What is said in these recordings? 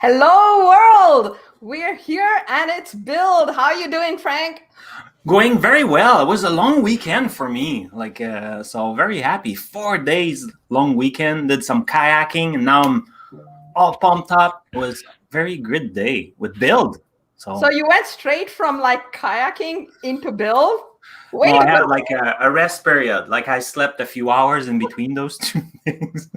Hello, world! We're here and it's Build. How are you doing, Frank? Going very well. It was a long weekend for me. So very happy. 4 days long weekend. Did some kayaking, and now I'm all pumped up. It was a very good day with Build. So So you went straight from like kayaking into Build? Way no, to I had go. like a rest period. Like I slept a few hours in between those two things.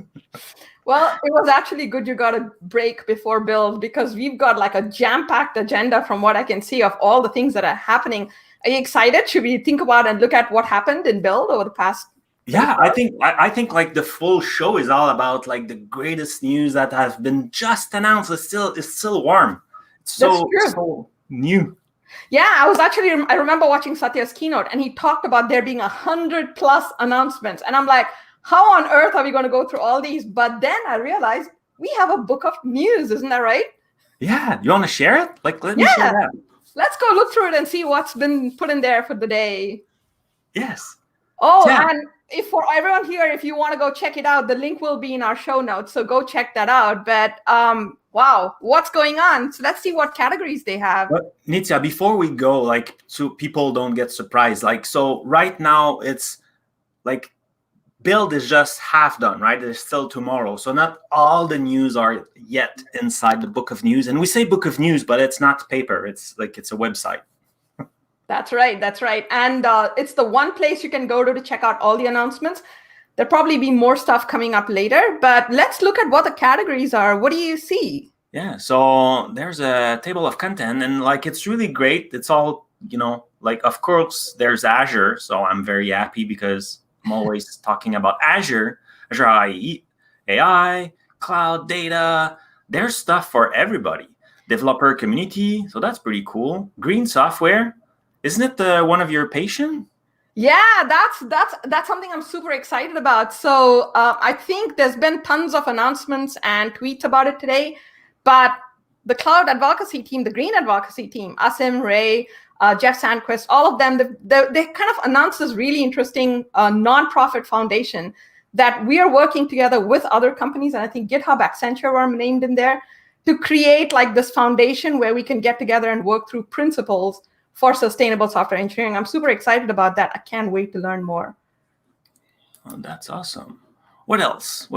Well, it was actually good you got a break before Build because we've got like a jam-packed agenda from what I can see of all the things that are happening. Are you excited? Should we think about and look at what happened in Build over the past Yeah, 24 I think like the full show is all about like the greatest news that has been just announced. It's still warm. It's That's so true. so new. Yeah, I remember watching Satya's keynote and he talked about there being 100+ announcements. And I'm like, how on earth are we going to go through all these? But then I realized we have a book of news, isn't that right? Yeah, you want to share it? Like, let me share Yeah, that. let's go look through it and see what's been put in there for the day. Yes. Oh, Yeah. and if for everyone here, if you want to go check it out, the link will be in our show notes. So go check that out. But wow, what's going on? So let's see what categories they have. But Nitya, before we go, like, so people don't get surprised. Like, so right now it's like build is just half done, right? There's still tomorrow. So not all the news are yet inside the book of news. And we say book of news, but it's not paper. It's like it's a website. That's right. That's right. And it's the one place you can go to check out all the announcements. There'll probably be more stuff coming up later, but let's look at what the categories are. What do you see? Yeah. So there's a table of content, and like it's really great. It's all, like of course there's Azure. So I'm very happy because I'm always talking about Azure, AI, cloud data. There's stuff for everybody. Developer community. So that's pretty cool. Green software. Isn't it one of your patient? Yeah, that's something I'm super excited about. So I think there's been tons of announcements and tweets about it today, but the cloud advocacy team, the green advocacy team, Asim, Ray, Jeff Sandquist, all of them, they kind of announced this really interesting nonprofit foundation that we are working together with other companies, and I think GitHub, Accenture were named in there, to create like this foundation where we can get together and work through principles for sustainable software engineering. I'm super excited about that. I can't wait to learn more. Oh, that's awesome. What else?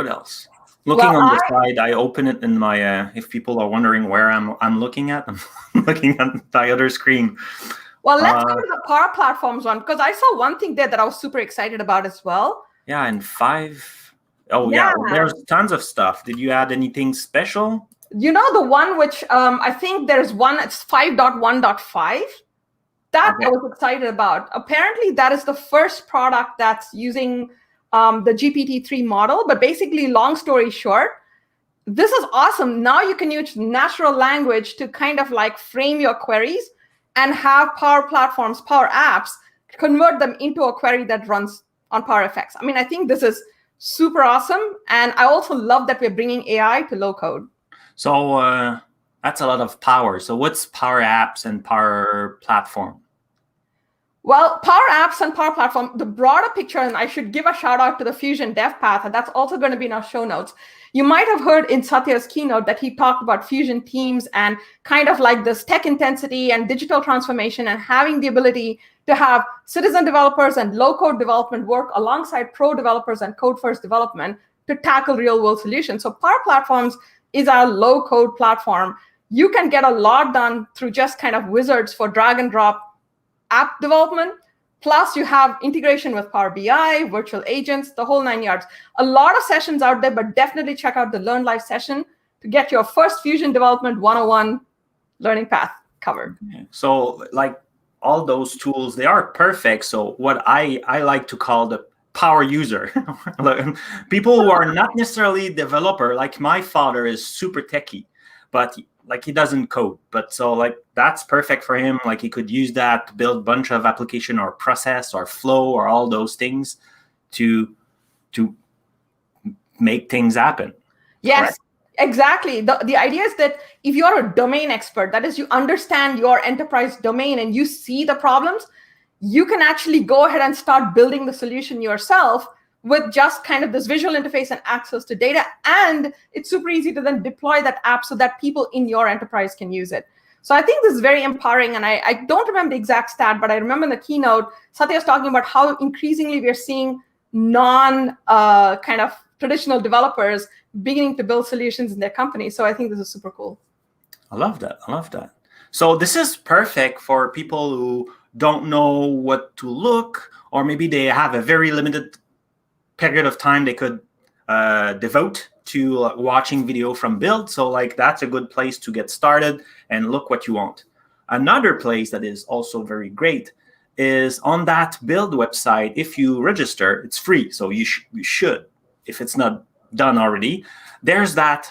Looking on the side, I open it in my. If people are wondering where I'm looking at, I'm looking at the other screen. Well, let's go to the Power Platforms one because I saw one thing there that I was super excited about as well. Yeah, and 5. Oh yeah, there's tons of stuff. Did you add anything special? You know the one which I think there's one. It's 5.1.5. That I was excited about. Apparently, that is the first product that's using the GPT-3 model. But basically, long story short, this is awesome. Now you can use natural language to kind of like frame your queries and have Power Platforms, Power Apps, convert them into a query that runs on Power FX. I mean, I think this is super awesome. And I also love that we're bringing AI to low code. So that's a lot of power. So what's Power Apps and Power Platform? Well, Power Apps and Power Platform, the broader picture, and I should give a shout out to the Fusion Dev Path, and that's also going to be in our show notes. You might have heard in Satya's keynote that he talked about Fusion teams and kind of like this tech intensity and digital transformation and having the ability to have citizen developers and low-code development work alongside pro developers and code-first development to tackle real-world solutions. So Power Platforms is our low-code platform. You can get a lot done through just kind of wizards for drag and drop app development. Plus, you have integration with Power BI, virtual agents, the whole 9 yards. A lot of sessions out there, but definitely check out the Learn Live session to get your first Fusion Development 101 learning path covered. So like all those tools, they are perfect. So what I like to call the power user. People who are not necessarily developer, like my father is super techie, but like he doesn't code, but so like that's perfect for him. Like he could use that to build a bunch of application or process or flow or all those things to make things happen. Yes, correct? exactly. The idea is that if you're a domain expert, that is, you understand your enterprise domain and you see the problems, you can actually go ahead and start building the solution yourself with just kind of this visual interface and access to data. And it's super easy to then deploy that app so that people in your enterprise can use it. So I think this is very empowering. And I don't remember the exact stat, but I remember in the keynote, Satya was talking about how increasingly we're seeing kind of traditional developers beginning to build solutions in their company. So I think this is super cool. I love that. So this is perfect for people who don't know what to look, or maybe they have a very limited period of time they could devote to watching video from Build. So like that's a good place to get started and look what you want. Another place that is also very great is on that Build website. If you register, it's free. So you should, if it's not done already. There's that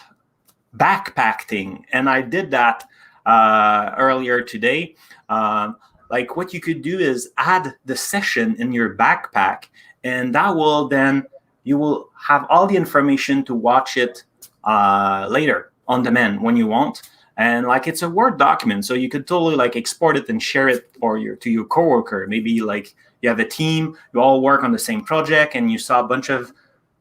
backpack thing. And I did that earlier today. Like what you could do is add the session in your backpack, and that will then, you will have all the information to watch it later on demand when you want. And like it's a Word document, so you could totally like export it and share it to your coworker. Maybe like you have a team, you all work on the same project, and you saw a bunch of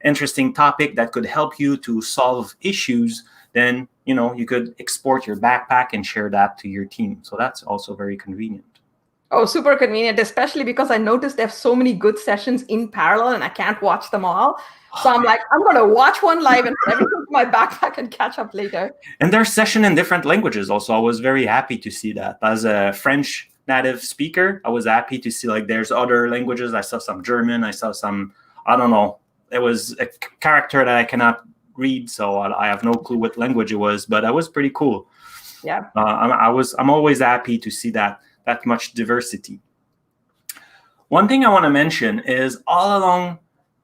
interesting topic that could help you to solve issues. Then you could export your backpack and share that to your team. So that's also very convenient. Oh, super convenient, especially because I noticed they have so many good sessions in parallel and I can't watch them all. So I'm like, I'm going to watch one live and put everything in my backpack and catch up later. And there's session in different languages also. I was very happy to see that. As a French native speaker, I was happy to see like there's other languages. I saw some German. I saw some, I don't know. It was a character that I cannot read, so I have no clue what language it was, but that was pretty cool. Yeah. I'm always happy to see that much diversity. One thing I want to mention is all along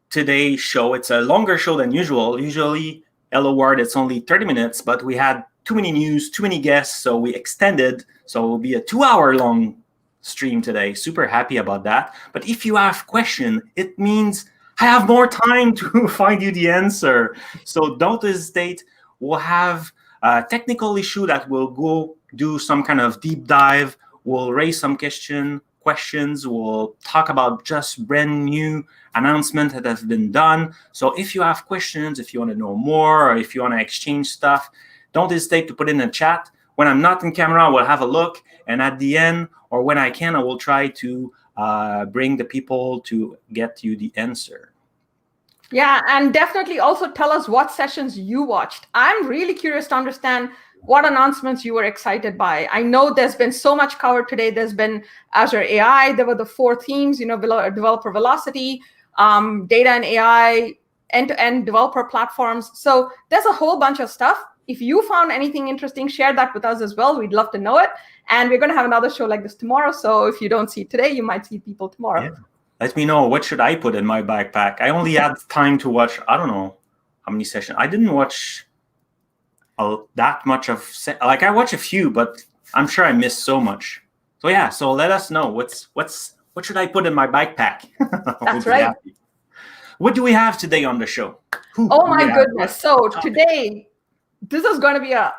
today's show, it's a longer show than usual. Usually, Hello World, it's only 30 minutes, but we had too many news, too many guests, so we extended. So it will be a 2-hour long stream today. Super happy about that. But if you have questions, it means I have more time to find you the answer. So don't hesitate. We'll have a technical issue that we'll go do some kind of deep dive. We'll raise some questions. We'll talk about just brand new announcements that have been done. So if you have questions, if you want to know more, or if you want to exchange stuff, don't hesitate to put in a chat. When I'm not in camera, we'll have a look. And at the end, or when I can, I will try to bring the people to get you the answer. Yeah, and definitely also tell us what sessions you watched. I'm really curious to understand what announcements you were excited by. I know there's been so much covered today. There's been Azure AI. There were the 4 themes, developer velocity, data and AI, end-to-end developer platforms. So there's a whole bunch of stuff. If you found anything interesting, share that with us as well. We'd love to know it. And we're going to have another show like this tomorrow. So if you don't see it today, you might see people tomorrow. Yeah. Let me know, what should I put in my backpack? I only had time to watch, I don't know how many sessions. I didn't watch that much of, like I watched a few, but I'm sure I missed so much. So yeah, so let us know what should I put in my backpack? That's right. What do we have today on the show? Oh my goodness. So today, this is going to be a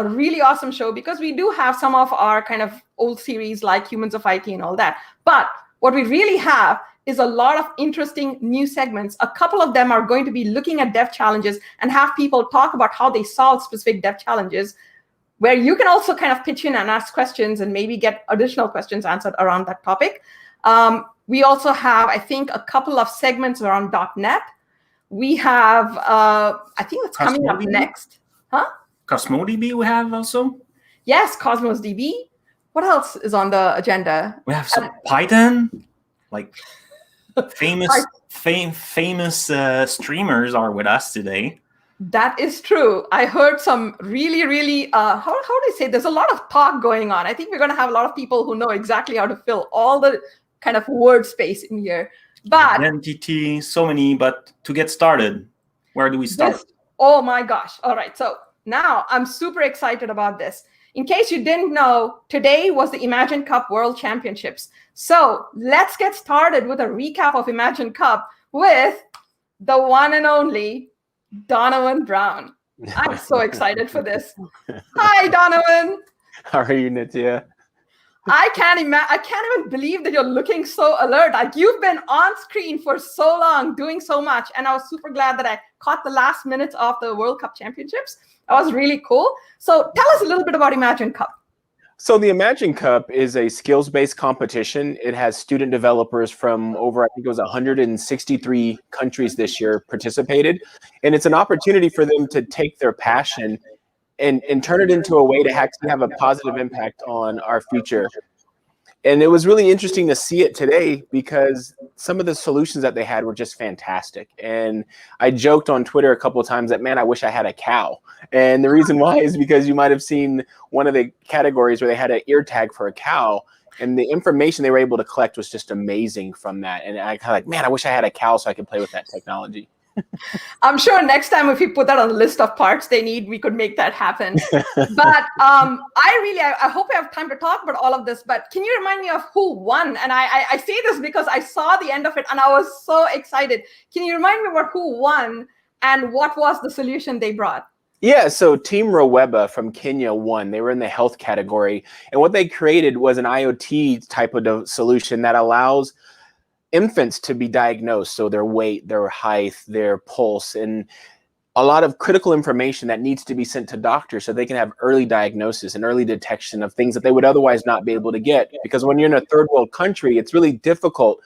really awesome show because we do have some of our kind of old series like Humans of IT and all that. But what we really have is a lot of interesting new segments. A couple of them are going to be looking at dev challenges and have people talk about how they solve specific dev challenges, where you can also kind of pitch in and ask questions and maybe get additional questions answered around that topic. We also have, I think, a couple of segments around .NET. We have, I think it's coming up next. Huh? CosmoDB we have also? Yes, Cosmos DB. What else is on the agenda? We have some Python, like famous streamers are with us today. That is true. I heard some really, how do I say? There's a lot of talk going on. I think we're going to have a lot of people who know exactly how to fill all the kind of word space in here. But identity, so many. But to get started, where do we start? Oh my gosh. All right. So now I'm super excited about this. In case you didn't know, today was the Imagine Cup World Championships. So let's get started with a recap of Imagine Cup with the one and only Donovan Brown. I'm so excited for this. Hi, Donovan. How are you, Nitya? I can't even believe that you're looking so alert. Like you've been on screen for so long, doing so much. And I was super glad that I caught the last minutes of the World Cup Championships. That was really cool. So tell us a little bit about Imagine Cup. So the Imagine Cup is a skills-based competition. It has student developers from over, I think it was 163 countries this year participated. And it's an opportunity for them to take their passion and turn it into a way to actually have a positive impact on our future. And it was really interesting to see it today because some of the solutions that they had were just fantastic. And I joked on Twitter a couple of times that, man, I wish I had a cow. And the reason why is because you might have seen one of the categories where they had an ear tag for a cow. And the information they were able to collect was just amazing from that. And I kind of like, man, I wish I had a cow so I could play with that technology. I'm sure next time if we put that on the list of parts they need, we could make that happen. But I hope I have time to talk about all of this, but can you remind me of who won? And I say this because I saw the end of it and I was so excited. Can you remind me about who won and what was the solution they brought? Yeah, so Team Roweba from Kenya won. They were in the health category. And what they created was an IoT type of solution that allows infants to be diagnosed, so their weight, their height, their pulse, and a lot of critical information that needs to be sent to doctors so they can have early diagnosis and early detection of things that they would otherwise not be able to get. Because when you're in a third world country, it's really difficult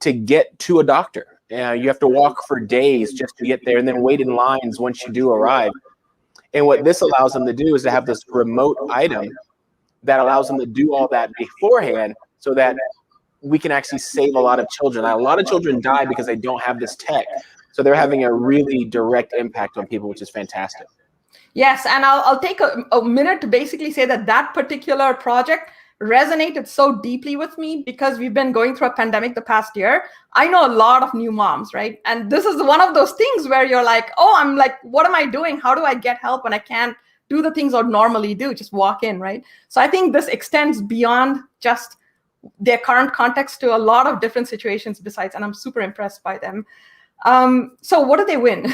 to get to a doctor. You have to walk for days just to get there and then wait in lines once you do arrive. And what this allows them to do is to have this remote item that allows them to do all that beforehand so that we can actually save a lot of children. A lot of children die because they don't have this tech. So they're having a really direct impact on people, which is fantastic. Yes, and I'll take a minute to basically say that particular project resonated so deeply with me because we've been going through a pandemic the past year. I know a lot of new moms, right? And this is one of those things where you're like, oh, I'm like, what am I doing? How do I get help when I can't do the things I would normally do? Just walk in, right? So I think this extends beyond just their current context to a lot of different situations besides, and I'm super impressed by them. So what did they win?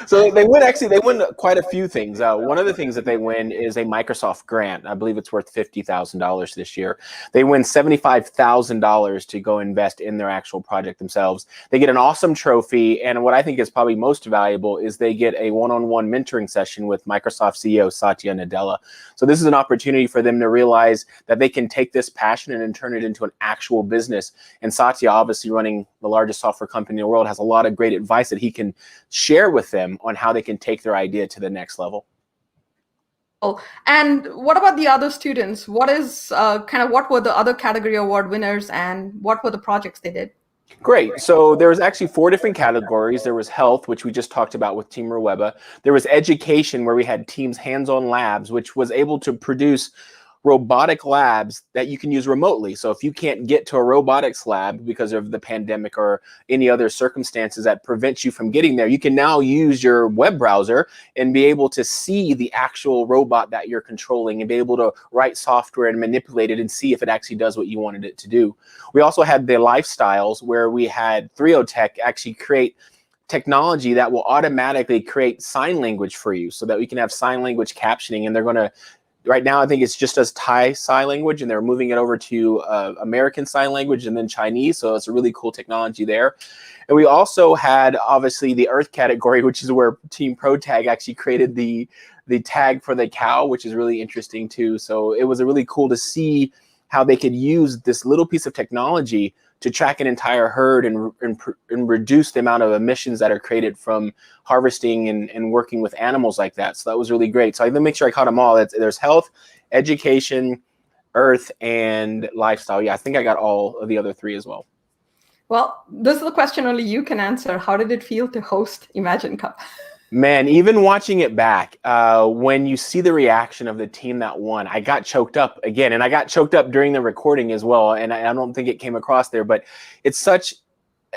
So they win quite a few things. One of the things that they win is a Microsoft grant. I believe it's worth $50,000 this year. They win $75,000 to go invest in their actual project themselves. They get an awesome trophy, and what I think is probably most valuable is they get a one-on-one mentoring session with Microsoft CEO Satya Nadella. So this is an opportunity for them to realize that they can take this passion and turn it into an actual business. And Satya, obviously running the largest software company in the world, has a lot of great advice that he can share with them on how they can take their idea to the next level. And what about the other students? What is what were the other category award winners and what were the projects they did? Great. So there was actually 4 different categories. There was health, which we just talked about with Team Roweba. There was education, where we had Teams Hands-On Labs, which was able to produce robotic labs that you can use remotely. So if you can't get to a robotics lab because of the pandemic or any other circumstances that prevent you from getting there, you can now use your web browser and be able to see the actual robot that you're controlling and be able to write software and manipulate it and see if it actually does what you wanted it to do. We also had the lifestyles, where we had ThrioTech actually create technology that will automatically create sign language for you so that we can have sign language captioning. And they're going to, right now, I think it's just as Thai sign language, and they're moving it over to American sign language and then Chinese. So it's a really cool technology there. And we also had, obviously, the Earth category, which is where Team ProTag actually created the tag for the cow, which is really interesting too. So it was really cool to see how they could use this little piece of technology to track an entire herd and reduce the amount of emissions that are created from harvesting and working with animals like that. So that was really great. So I let me make sure I caught them all. There's health, education, earth, and lifestyle. Yeah, I think I got all of the other 3 as well. Well, this is the question only you can answer. How did it feel to host Imagine Cup? Man, even watching it back, when you see the reaction of the team that won, I got choked up again. And I got choked up during the recording as well. And I don't think it came across there, but it's such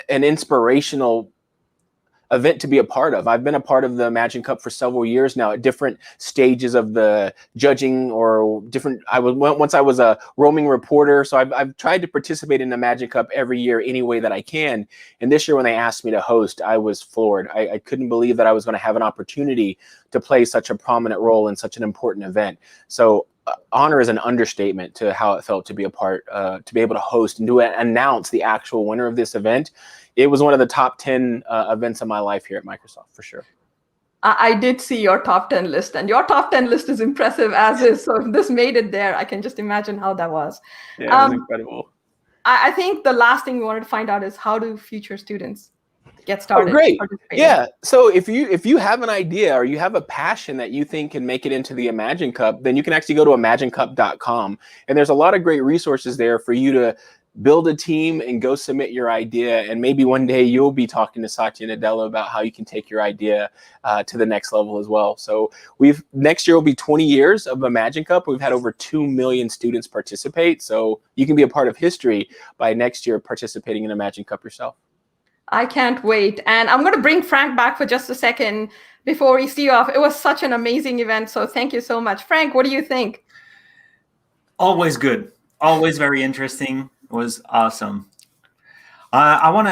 an inspirational event to be a part of. I've been a part of the Imagine Cup for several years now at different stages of the judging or different. Once I was a roaming reporter, so I've tried to participate in the Imagine Cup every year any way that I can. And this year when they asked me to host, I was floored. I couldn't believe that I was going to have an opportunity to play such a prominent role in such an important event. So honor is an understatement to how it felt to be a part, to be able to host and to announce the actual winner of this event. It was one of the top 10 events of my life here at Microsoft, for sure. I did see your top 10 list, and your top 10 list is impressive as is. So if this made it there, I can just imagine how that was. Yeah, it was incredible. I think the last thing we wanted to find out is, how do future students get started? Oh, great. Yeah. So if you have an idea or you have a passion that you think can make it into the Imagine Cup, then you can actually go to imaginecup.com. And there's a lot of great resources there for you to build a team and go submit your idea. And maybe one day you'll be talking to Satya Nadella about how you can take your idea to the next level as well. So next year will be 20 years of Imagine Cup. We've had over 2 million students participate. So you can be a part of history by next year participating in Imagine Cup yourself. I can't wait. And I'm going to bring Frank back for just a second before we see you off. It was such an amazing event. So thank you so much. Frank, what do you think? Always good. Always very interesting. It was awesome. I want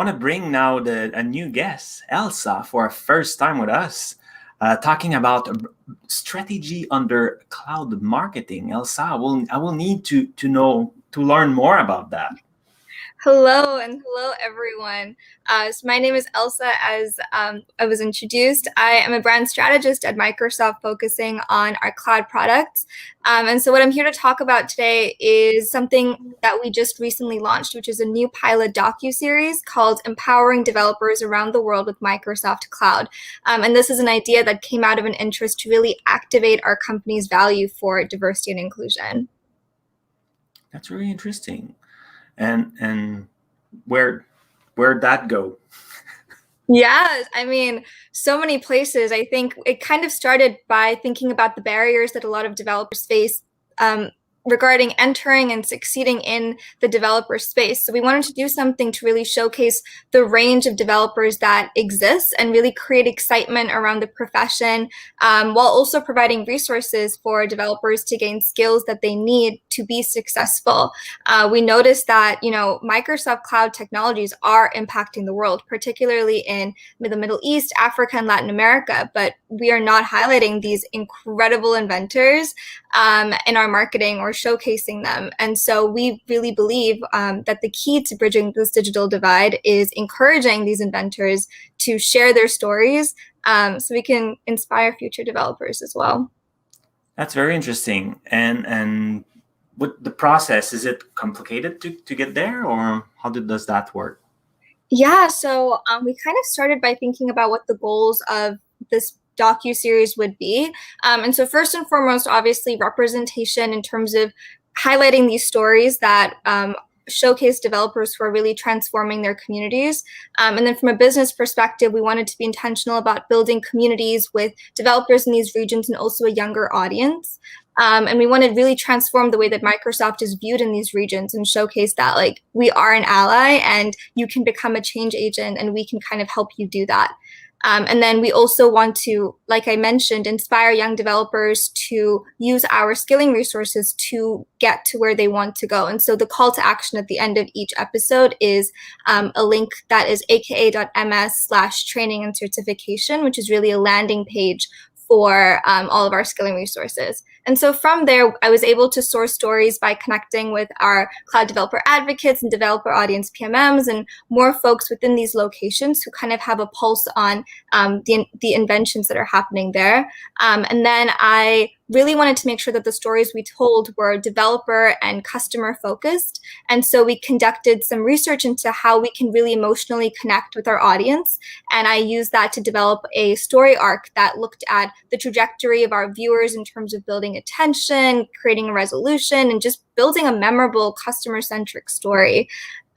to bring now a new guest, Elsa, for a first time with us, talking about strategy under cloud marketing. Elsa, I will need to learn more about that. Hello and hello everyone. So my name is Elsa, as I was introduced. I am a brand strategist at Microsoft focusing on our cloud products. And so what I'm here to talk about today is something that we just recently launched, which is a new pilot docuseries called Empowering Developers Around the World with Microsoft Cloud. And this is an idea that came out of an interest to really activate our company's value for diversity and inclusion. That's really interesting. And where'd that go? Yeah, I mean, so many places. I think it kind of started by thinking about the barriers that a lot of developers face regarding entering and succeeding in the developer space. So we wanted to do something to really showcase the range of developers that exists and really create excitement around the profession, while also providing resources for developers to gain skills that they need to be successful. We noticed that, Microsoft Cloud technologies are impacting the world, particularly in the Middle East, Africa, and Latin America, but we are not highlighting these incredible inventors in our marketing or showcasing them. And so we really believe that the key to bridging this digital divide is encouraging these inventors to share their stories, so we can inspire future developers as well. That's very interesting. And what the process, is it complicated to get there, or how does that work? Yeah, so we kind of started by thinking about what the goals of this docuseries would be. And so first and foremost, obviously, representation in terms of highlighting these stories that showcase developers who are really transforming their communities. And then from a business perspective, we wanted to be intentional about building communities with developers in these regions and also a younger audience. And we want to really transform the way that Microsoft is viewed in these regions and showcase that, like, we are an ally and you can become a change agent and we can kind of help you do that. And then we also want to, like I mentioned, inspire young developers to use our skilling resources to get to where they want to go. And so the call to action at the end of each episode is a link that is aka.ms/training and certification, which is really a landing page for all of our skilling resources. And so from there, I was able to source stories by connecting with our cloud developer advocates and developer audience PMMs and more folks within these locations who kind of have a pulse on the inventions that are happening there. And then I really wanted to make sure that the stories we told were developer and customer focused. And so we conducted some research into how we can really emotionally connect with our audience. And I used that to develop a story arc that looked at the trajectory of our viewers in terms of building attention, creating a resolution, and just building a memorable customer-centric story.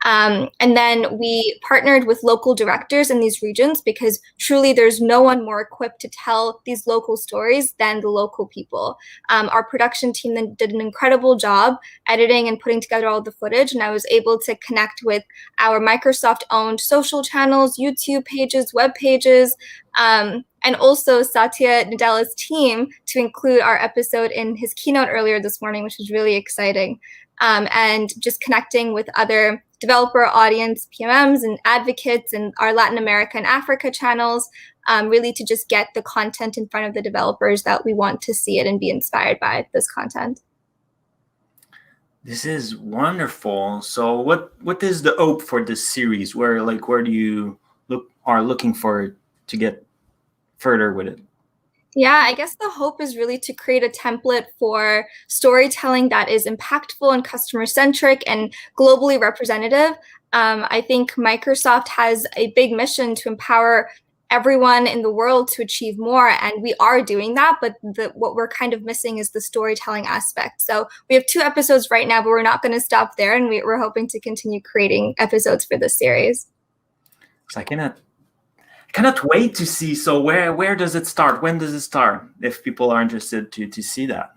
And then we partnered with local directors in these regions because truly there's no one more equipped to tell these local stories than the local people. Our production team then did an incredible job editing and putting together all the footage, and I was able to connect with our Microsoft-owned social channels, YouTube pages, web pages, and also Satya Nadella's team to include our episode in his keynote earlier this morning, which was really exciting. And just connecting with other developer audience PMMs and advocates and our Latin America and Africa channels, really to just get the content in front of the developers that we want to see it and be inspired by this content. This is wonderful. So what is the hope for this series? Where do you looking for to get further with it? Yeah, I guess the hope is really to create a template for storytelling that is impactful and customer-centric and globally representative. I think Microsoft has a big mission to empower everyone in the world to achieve more, and we are doing that, but what we're kind of missing is the storytelling aspect. So we have 2 episodes right now, but we're not going to stop there, and we're hoping to continue creating episodes for this series. So I cannot wait to see. So where does it start? When does it start? If people are interested to see that.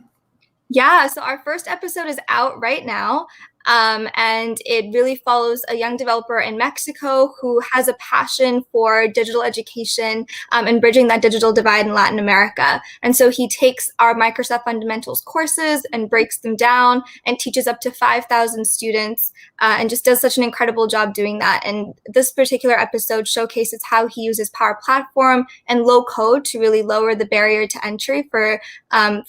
Yeah, so our first episode is out right now. And it really follows a young developer in Mexico who has a passion for digital education and bridging that digital divide in Latin America. And so he takes our Microsoft Fundamentals courses and breaks them down and teaches up to 5,000 students and just does such an incredible job doing that. And this particular episode showcases how he uses Power Platform and low code to really lower the barrier to entry for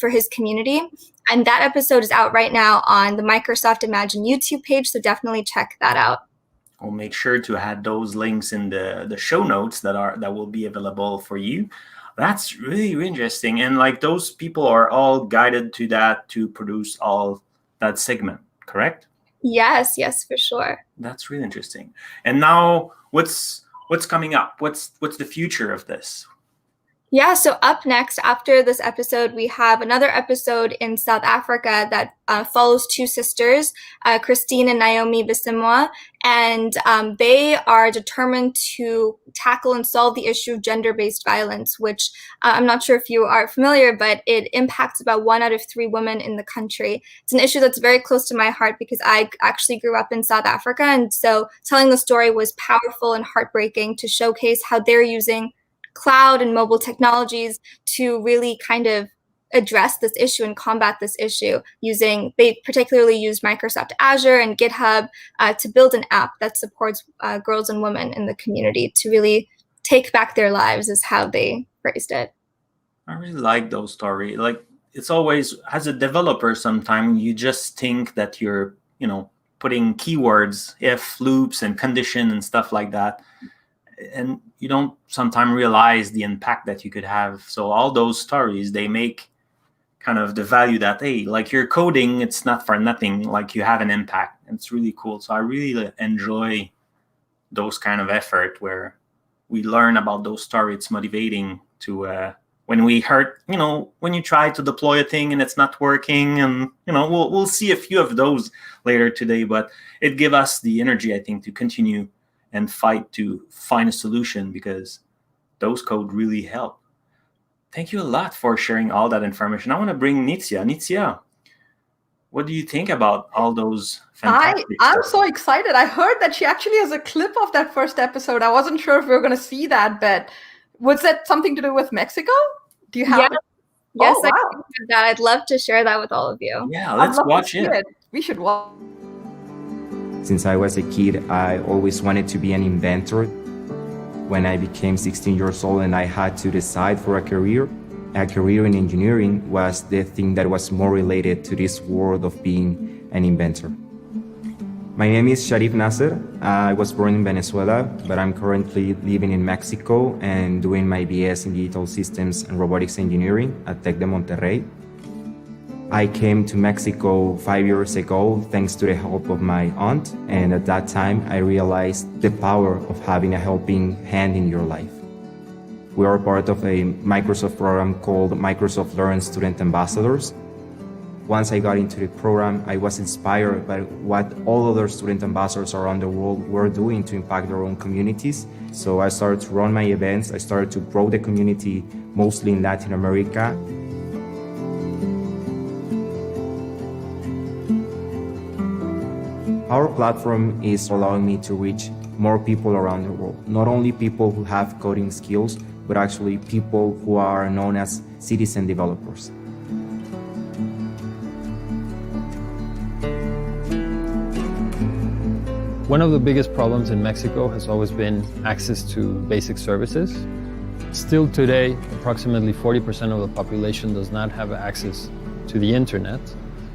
his community. And that episode is out right now on the Microsoft Imagine YouTube page, so definitely check that out. I'll make sure to add those links in the show notes that will be available for you. That's really interesting. And those people are all guided to that to produce all that segment, correct? Yes, for sure. That's really interesting. And now what's coming up? What's the future of this? Yeah, so up next, after this episode, we have another episode in South Africa that follows 2 sisters, Christine and Naomi Bisimwa, and they are determined to tackle and solve the issue of gender-based violence, which I'm not sure if you are familiar, but it impacts about 1 out of 3 women in the country. It's an issue that's very close to my heart because I actually grew up in South Africa, and so telling the story was powerful and heartbreaking to showcase how they're using cloud and mobile technologies to really kind of address this issue and combat this issue they particularly used Microsoft Azure and GitHub to build an app that supports girls and women in the community to really take back their lives is how they phrased it. I really like those stories. It's always, as a developer, sometimes you just think that you're, putting keywords, if, loops, and condition and stuff like that. And you don't sometimes realize the impact that you could have. So all those stories, they make kind of the value that, hey, your coding, it's not for nothing. You have an impact. It's really cool. So I really enjoy those kind of effort where we learn about those stories. It's motivating to when we hurt, when you try to deploy a thing and it's not working, and we'll see a few of those later today. But it gives us the energy, I think, to continue and fight to find a solution because those code really help. Thank you a lot for sharing all that information. I want to bring Nitya. Nitya, what do you think about all those fantastic I'm stuff? so excited. I heard that she actually has a clip of that first episode. I wasn't sure if we were going to see that, but was that something to do with Mexico? Do you have it? Yes, Oh, wow. I can do that. I'd love to share that with all of you. Yeah, I'd let's love to watch see it. We should watch. Since I was a kid, I always wanted to be an inventor. When I became 16 years old and I had to decide for a career in engineering was the thing that was more related to this world of being an inventor. My name is Sharif Nasser. I was born in Venezuela, but I'm currently living in Mexico and doing my BS in Digital Systems and Robotics Engineering at Tec de Monterrey. I came to Mexico 5 years ago thanks to the help of my aunt, and at that time I realized the power of having a helping hand in your life. We are part of a Microsoft program called Microsoft Learn Student Ambassadors. Once I got into the program, I was inspired by what all other student ambassadors around the world were doing to impact their own communities. So I started to run my events, I started to grow the community, mostly in Latin America. Our platform is allowing me to reach more people around the world. Not only people who have coding skills, but actually people who are known as citizen developers. One of the biggest problems in Mexico has always been access to basic services. Still today, approximately 40% of the population does not have access to the internet.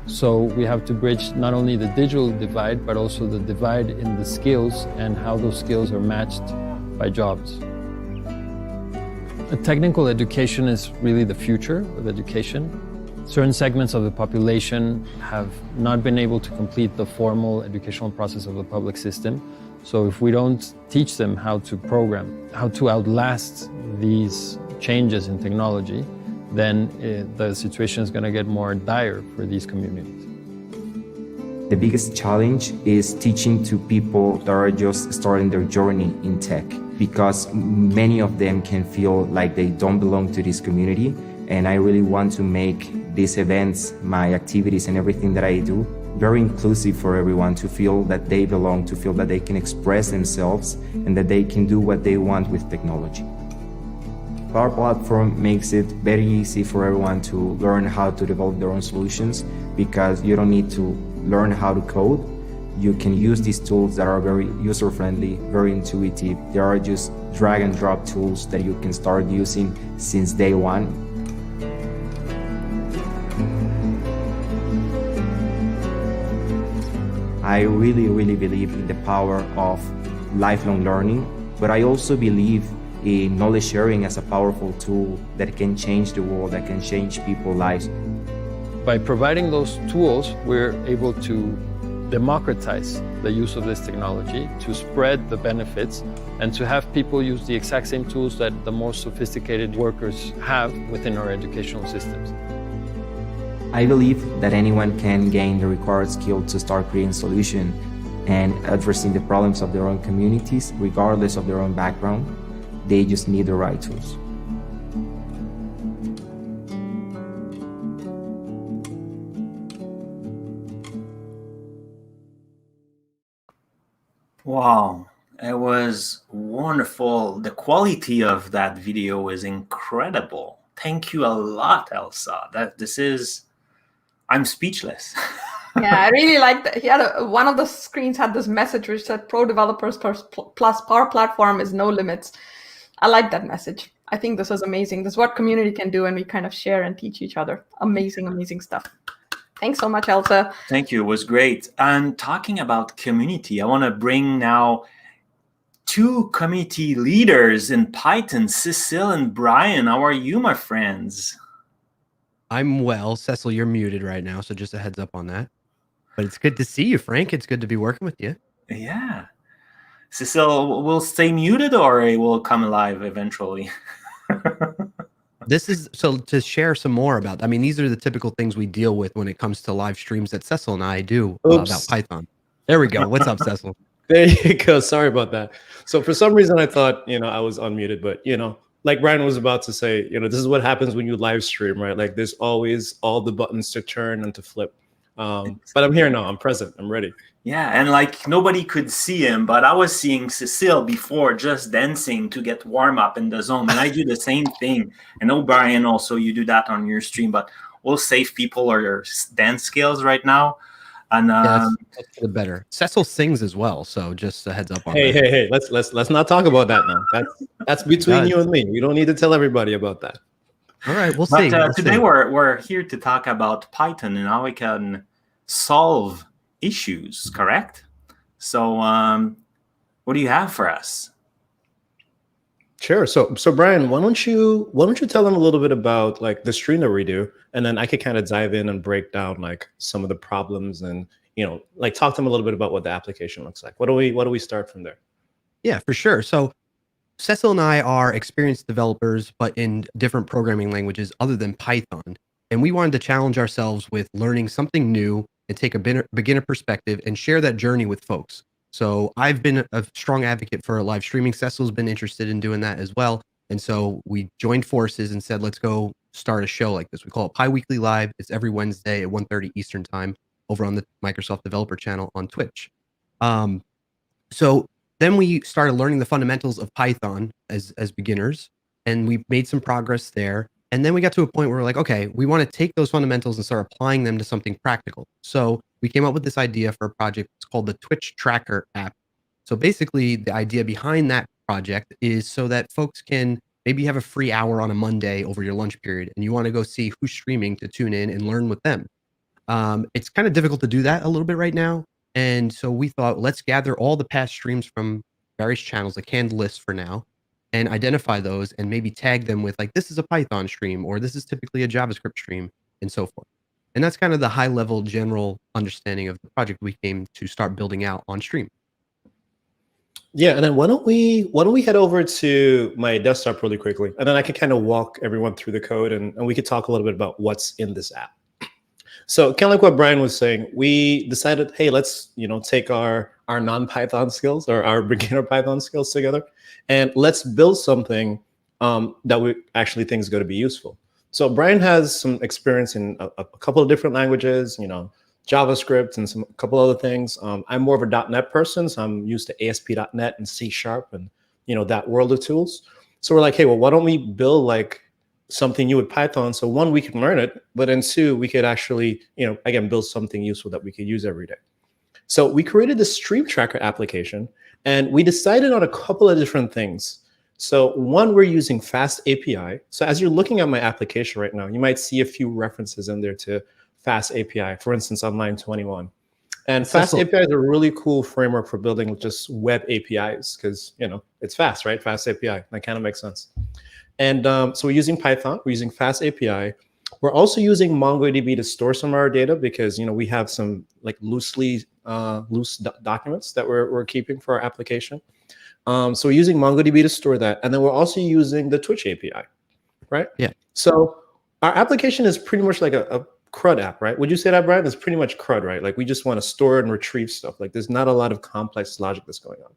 So we have to bridge not only the digital divide, but also the divide in the skills and how those skills are matched by jobs. Technical education is really the future of education. Certain segments of the population have not been able to complete the formal educational process of the public system. So if we don't teach them how to program, how to outlast these changes in technology, then the situation is going to get more dire for these communities. The biggest challenge is teaching to people that are just starting their journey in tech, because many of them can feel like they don't belong to this community. And I really want to make these events, my activities and everything that I do, very inclusive for everyone to feel that they belong, to feel that they can express themselves and that they can do what they want with technology. Power Platform makes it very easy for everyone to learn how to develop their own solutions, because you don't need to learn how to code. You can use these tools that are very user-friendly, very intuitive. They are just drag and drop tools that you can start using since day one. I really, really believe in the power of lifelong learning, but I also believe in knowledge sharing as a powerful tool that can change the world, that can change people's lives. By providing those tools, we're able to democratize the use of this technology, to spread the benefits, and to have people use the exact same tools that the most sophisticated workers have within our educational systems. I believe that anyone can gain the required skill to start creating solutions and addressing the problems of their own communities, regardless of their own background. They just need the right tools. Wow, it was wonderful. The quality of that video is incredible. Thank you a lot, Elsa. I'm speechless. Yeah, I really liked that. He had one of the screens had this message which said Pro Developers plus Power Platform is no limits. I like that message. I think this is amazing. This is what community can do, and we kind of share and teach each other. Amazing, amazing stuff. Thanks so much, Elsa. Thank you. It was great. And talking about community, I want to bring now two community leaders in Python, Cecile and Brian. How are you, my friends? I'm well. Cecil, you're muted right now, so just a heads up on that. But it's good to see you, Frank. It's good to be working with you. Yeah. Cecile will stay muted, or it will come alive eventually? This is so to share some more about. I mean, these are the typical things we deal with when it comes to live streams that Cecil and I do about Python. There we go. What's up, Cecil? There you go. Sorry about that. So for some reason, I thought, I was unmuted, but, like Brian was about to say, this is what happens when you live stream, right? Like there's always all the buttons to turn and to flip. But I'm here now. I'm present. I'm ready. Yeah, and like nobody could see him, but I was seeing Cecile before just dancing to get warm up in the zone. And I do the same thing. I know, Brian, also you do that on your stream, but we'll save people or their dance skills right now. And that's the better. Cecil sings as well, so just a heads up on that. Hey, let's not talk about that now. That's between you and me. We don't need to tell everybody about that. All right, we'll see. Today we're here to talk about Python and how we can solve issues, correct? So what do you have for us? Sure. So Brian, why don't you tell them a little bit about like the stream that we do, and then I could kind of dive in and break down like some of the problems and like talk to them a little bit about what the application looks like. What do we start from there? Yeah, for sure. So Cecil and I are experienced developers, but in different programming languages other than Python. And we wanted to challenge ourselves with learning something new and take a beginner perspective and share that journey with folks. So I've been a strong advocate for live streaming. Cecil's been interested in doing that as well. And so we joined forces and said, let's go start a show like this. We call it Pi Weekly Live. It's every Wednesday at 1:30 Eastern time over on the Microsoft Developer Channel on Twitch. So then we started learning the fundamentals of Python as beginners, and we made some progress there. And then we got to a point where we're like, okay, we want to take those fundamentals and start applying them to something practical. So we came up with this idea for a project. It's called the Twitch Tracker app. So basically the idea behind that project is so that folks can Maybe you have a free hour on a Monday over your lunch period and you want to go see who's streaming to tune in and learn with them. It's kind of difficult to do that a little bit right now. And so we thought, let's gather all the past streams from various channels, a canned list for now, and identify those and maybe tag them with like, this is a Python stream, or this is typically a JavaScript stream, and so forth. And that's kind of the high level general understanding of the project we came to start building out on stream. Yeah, and then why don't we head over to my desktop really quickly, and then I can kind of walk everyone through the code, and we could talk a little bit about what's in this app. So kind of like what Brian was saying, we decided, hey, let's take our non-Python skills or our beginner Python skills together, and let's build something that we actually think is going to be useful. So Brian has some experience in a couple of different languages, JavaScript and a couple other things. I'm more of a .NET person, so I'm used to ASP.NET and C# and that world of tools. So we're like, hey, well, why don't we build like something new with Python? So one, we can learn it, but then two, we could actually, again, build something useful that we could use every day. So we created the Stream Tracker application, and we decided on a couple of different things. So one, we're using Fast API. So as you're looking at my application right now, you might see a few references in there to Fast API, for instance, on line 21. And Fast API is a really cool framework for building just web APIs because, it's fast, right? Fast API, that kind of makes sense. And so we're using Python, we're using Fast API. We're also using MongoDB to store some of our data because, we have some like loose documents that we're keeping for our application. So we're using MongoDB to store that. And then we're also using the Twitch API, right? Yeah. So our application is pretty much like a CRUD app, right? Would you say that, Brian? It's pretty much CRUD, right? Like we just want to store and retrieve stuff. Like there's not a lot of complex logic that's going on.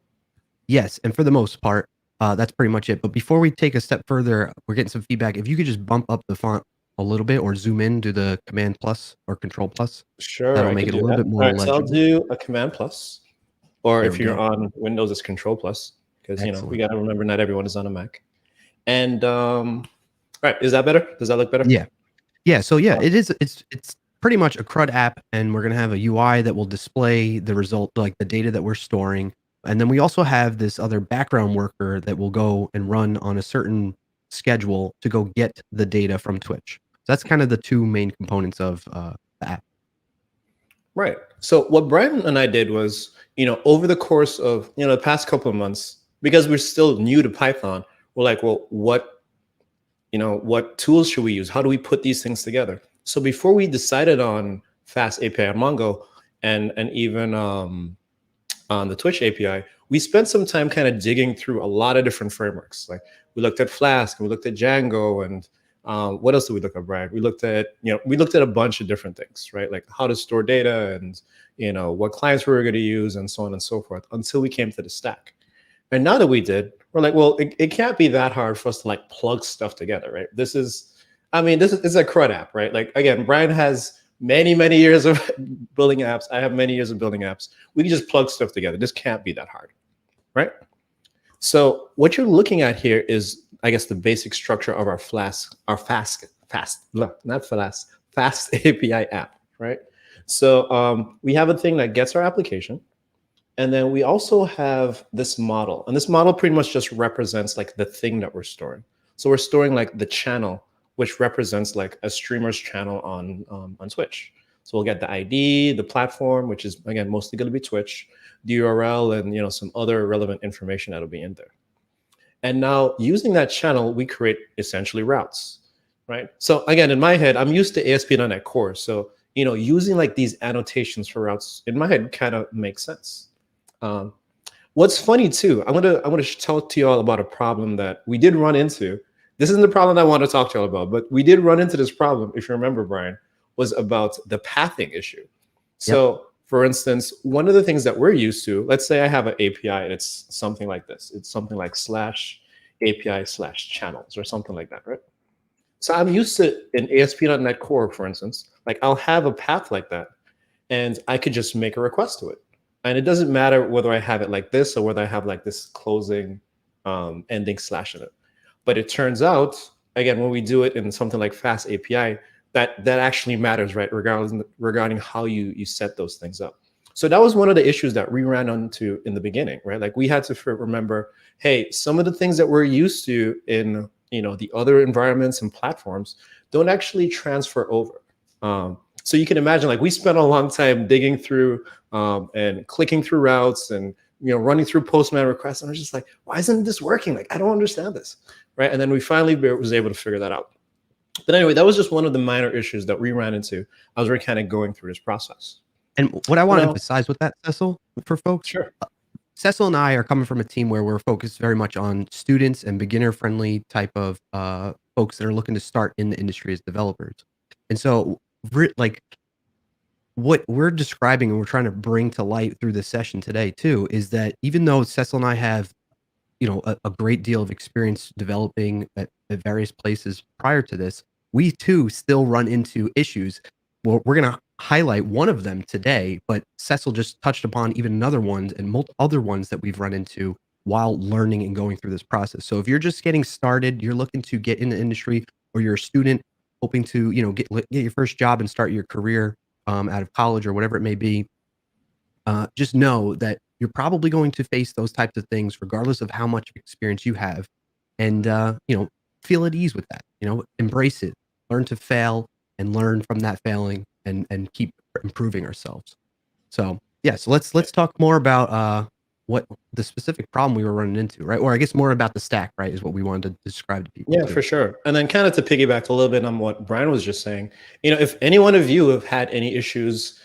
Yes, and for the most part, that's pretty much it. But before we take a step further, we're getting some feedback. If you could just bump up the font a little bit or zoom in to the Command plus or Control plus. Sure. That'll make it a little bit more legible. So I'll do a Command plus, or There if we you're go. on Windows, it's Control plus, because Excellent. we got to remember not everyone is on a Mac. And all right, is that better? Does that look better? Yeah. Yeah. So yeah, it is. It's pretty much a CRUD app, and we're gonna have a UI that will display the result, like the data that we're storing. And then we also have this other background worker that will go and run on a certain schedule to go get the data from Twitch. So that's kind of the two main components of the app. Right. So what Brian and I did was, over the course of, the past couple of months, because we're still new to Python, we're like, well, what tools should we use? How do we put these things together? So before we decided on Fast API on Mongo and even on the Twitch API, we spent some time kind of digging through a lot of different frameworks. Like we looked at Flask, and we looked at Django, and what else did we look at, Brian? We looked at a bunch of different things, right? Like how to store data and what clients we were going to use and so on and so forth until we came to the stack. And now that we did, we're like, well, it can't be that hard for us to like plug stuff together, right? This is a CRUD app, right? Like again, Brian has many years of building apps. I have many years of building apps. We can just plug stuff together. This can't be that hard, right? So what you're looking at here is, I guess, the basic structure of our Fast API app, right? So we have a thing that gets our application, and then we also have this model, and this model pretty much just represents like the thing that we're storing. So we're storing like the channel, which represents like a streamer's channel on Twitch. So we'll get the ID, the platform, which is again mostly going to be Twitch, the URL, and some other relevant information that'll be in there. And now using that channel, we create essentially routes, right? So again, in my head, I'm used to ASP.NET Core, so using like these annotations for routes in my head kind of makes sense. What's funny too, I want to talk to you all about a problem that we did run into. This isn't the problem I want to talk to you all about, but we did run into this problem, if you remember, Brian, was about the pathing issue. So for instance, one of the things that we're used to, let's say I have an API and it's something like this. It's something like /API/channels or something like that, right? So I'm used to in ASP.NET Core, for instance, like I'll have a path like that and I could just make a request to it. And it doesn't matter whether I have it like this or whether I have like this closing ending slash in it. But it turns out, again, when we do it in something like Fast API, that actually matters, right? Regarding how you set those things up. So that was one of the issues that we ran into in the beginning, right? Like we had to remember, hey, some of the things that we're used to in the other environments and platforms don't actually transfer over. So you can imagine, like, we spent a long time digging through and clicking through routes and running through Postman requests, and we're just like, why isn't this working? Like, I don't understand this, right? And then we finally was able to figure that out. But anyway, that was just one of the minor issues that we ran into as we're kind of going through this process. And what I want to emphasize with that, Cecil, for folks, Sure. Cecil and I are coming from a team where we're focused very much on students and beginner-friendly type of folks that are looking to start in the industry as developers. And so, like, what we're describing and we're trying to bring to light through this session today too is that even though Cecil and I have, a great deal of experience developing at various places prior to this, we too still run into issues. Well, we're going to highlight one of them today, but Cecil just touched upon even another ones and other ones that we've run into while learning and going through this process. So if you're just getting started, you're looking to get in the industry, or you're a student hoping to, get your first job and start your career out of college or whatever it may be, just know that you're probably going to face those types of things regardless of how much experience you have. And, feel at ease with that, embrace it, learn to fail and learn from that failing and keep improving ourselves. So yeah, so let's talk more about what the specific problem we were running into, right? Or I guess more about the stack, right, is what we wanted to describe to people. Yeah, for sure. And then kind of to piggyback a little bit on what Brian was just saying, if any one of you have had any issues,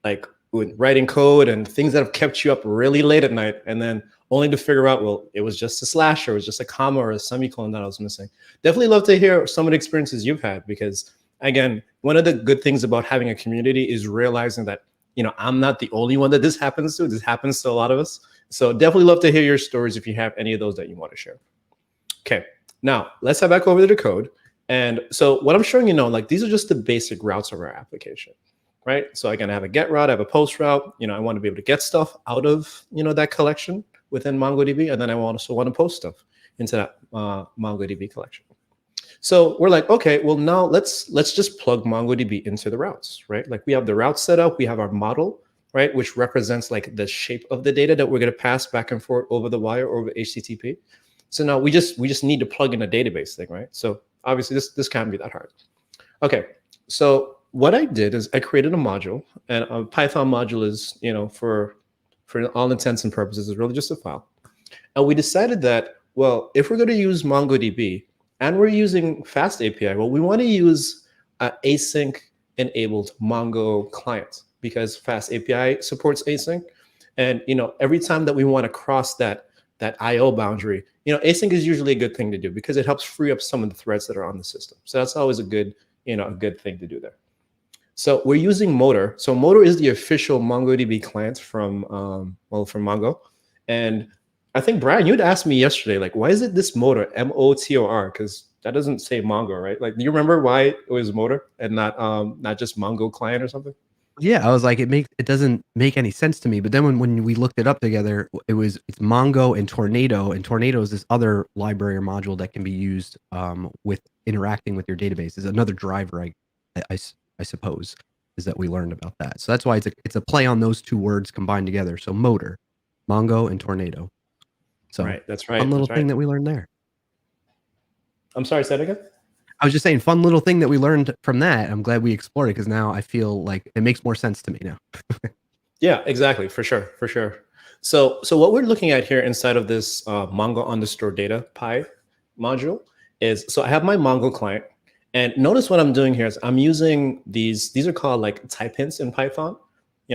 like with writing code and things that have kept you up really late at night, and then only to figure out, well, it was just a slash, or it was just a comma or a semicolon that I was missing. Definitely love to hear some of the experiences you've had, because again, one of the good things about having a community is realizing that, I'm not the only one that this happens to. This happens to a lot of us. So definitely love to hear your stories if you have any of those that you want to share. Okay, now let's head back over to the code. And so what I'm showing you now, like, these are just the basic routes of our application, right? So again, I have a get route, I have a post route. I want to be able to get stuff out of, that collection within MongoDB. And then I also want to post stuff into that MongoDB collection. So we're like, okay, well, now let's just plug MongoDB into the routes, right? Like, we have the route set up, we have our model, right, which represents like the shape of the data that we're going to pass back and forth over the wire or over HTTP. So now we just need to plug in a database thing, right? So obviously this can't be that hard. Okay, so what I did is I created a module, and a Python module is, for all intents and purposes, is really just a file. And we decided that, well, if we're going to use MongoDB and we're using Fast API, well, we want to use async enabled Mongo client, because Fast API supports async. And every time that we want to cross that IO boundary, async is usually a good thing to do, because it helps free up some of the threads that are on the system. So that's always a good thing to do there. So we're using Motor. So Motor is the official MongoDB client from Mongo. And I think, Brian, you'd asked me yesterday, like, why is it this Motor, M-O-T-O-R? Because that doesn't say Mongo, right? Like, do you remember why it was Motor and not just Mongo client or something? Yeah, I was like, it doesn't make any sense to me. But then when we looked it up together, it's Mongo and Tornado, and Tornado is this other library or module that can be used with interacting with your database. Is another driver, I suppose, is that we learned about that. So that's why it's a play on those two words combined together. So Motor, Mongo, and Tornado. So right, that's right. Fun little thing that we learned there. I'm sorry, say that again? I was just saying, fun little thing that we learned from that. I'm glad we explored it, because now I feel like it makes more sense to me now. Yeah, exactly, for sure. So what we're looking at here inside of this Mongo_data Py module is, so I have my Mongo client, and notice what I'm doing here is I'm using these are called like type hints in Python.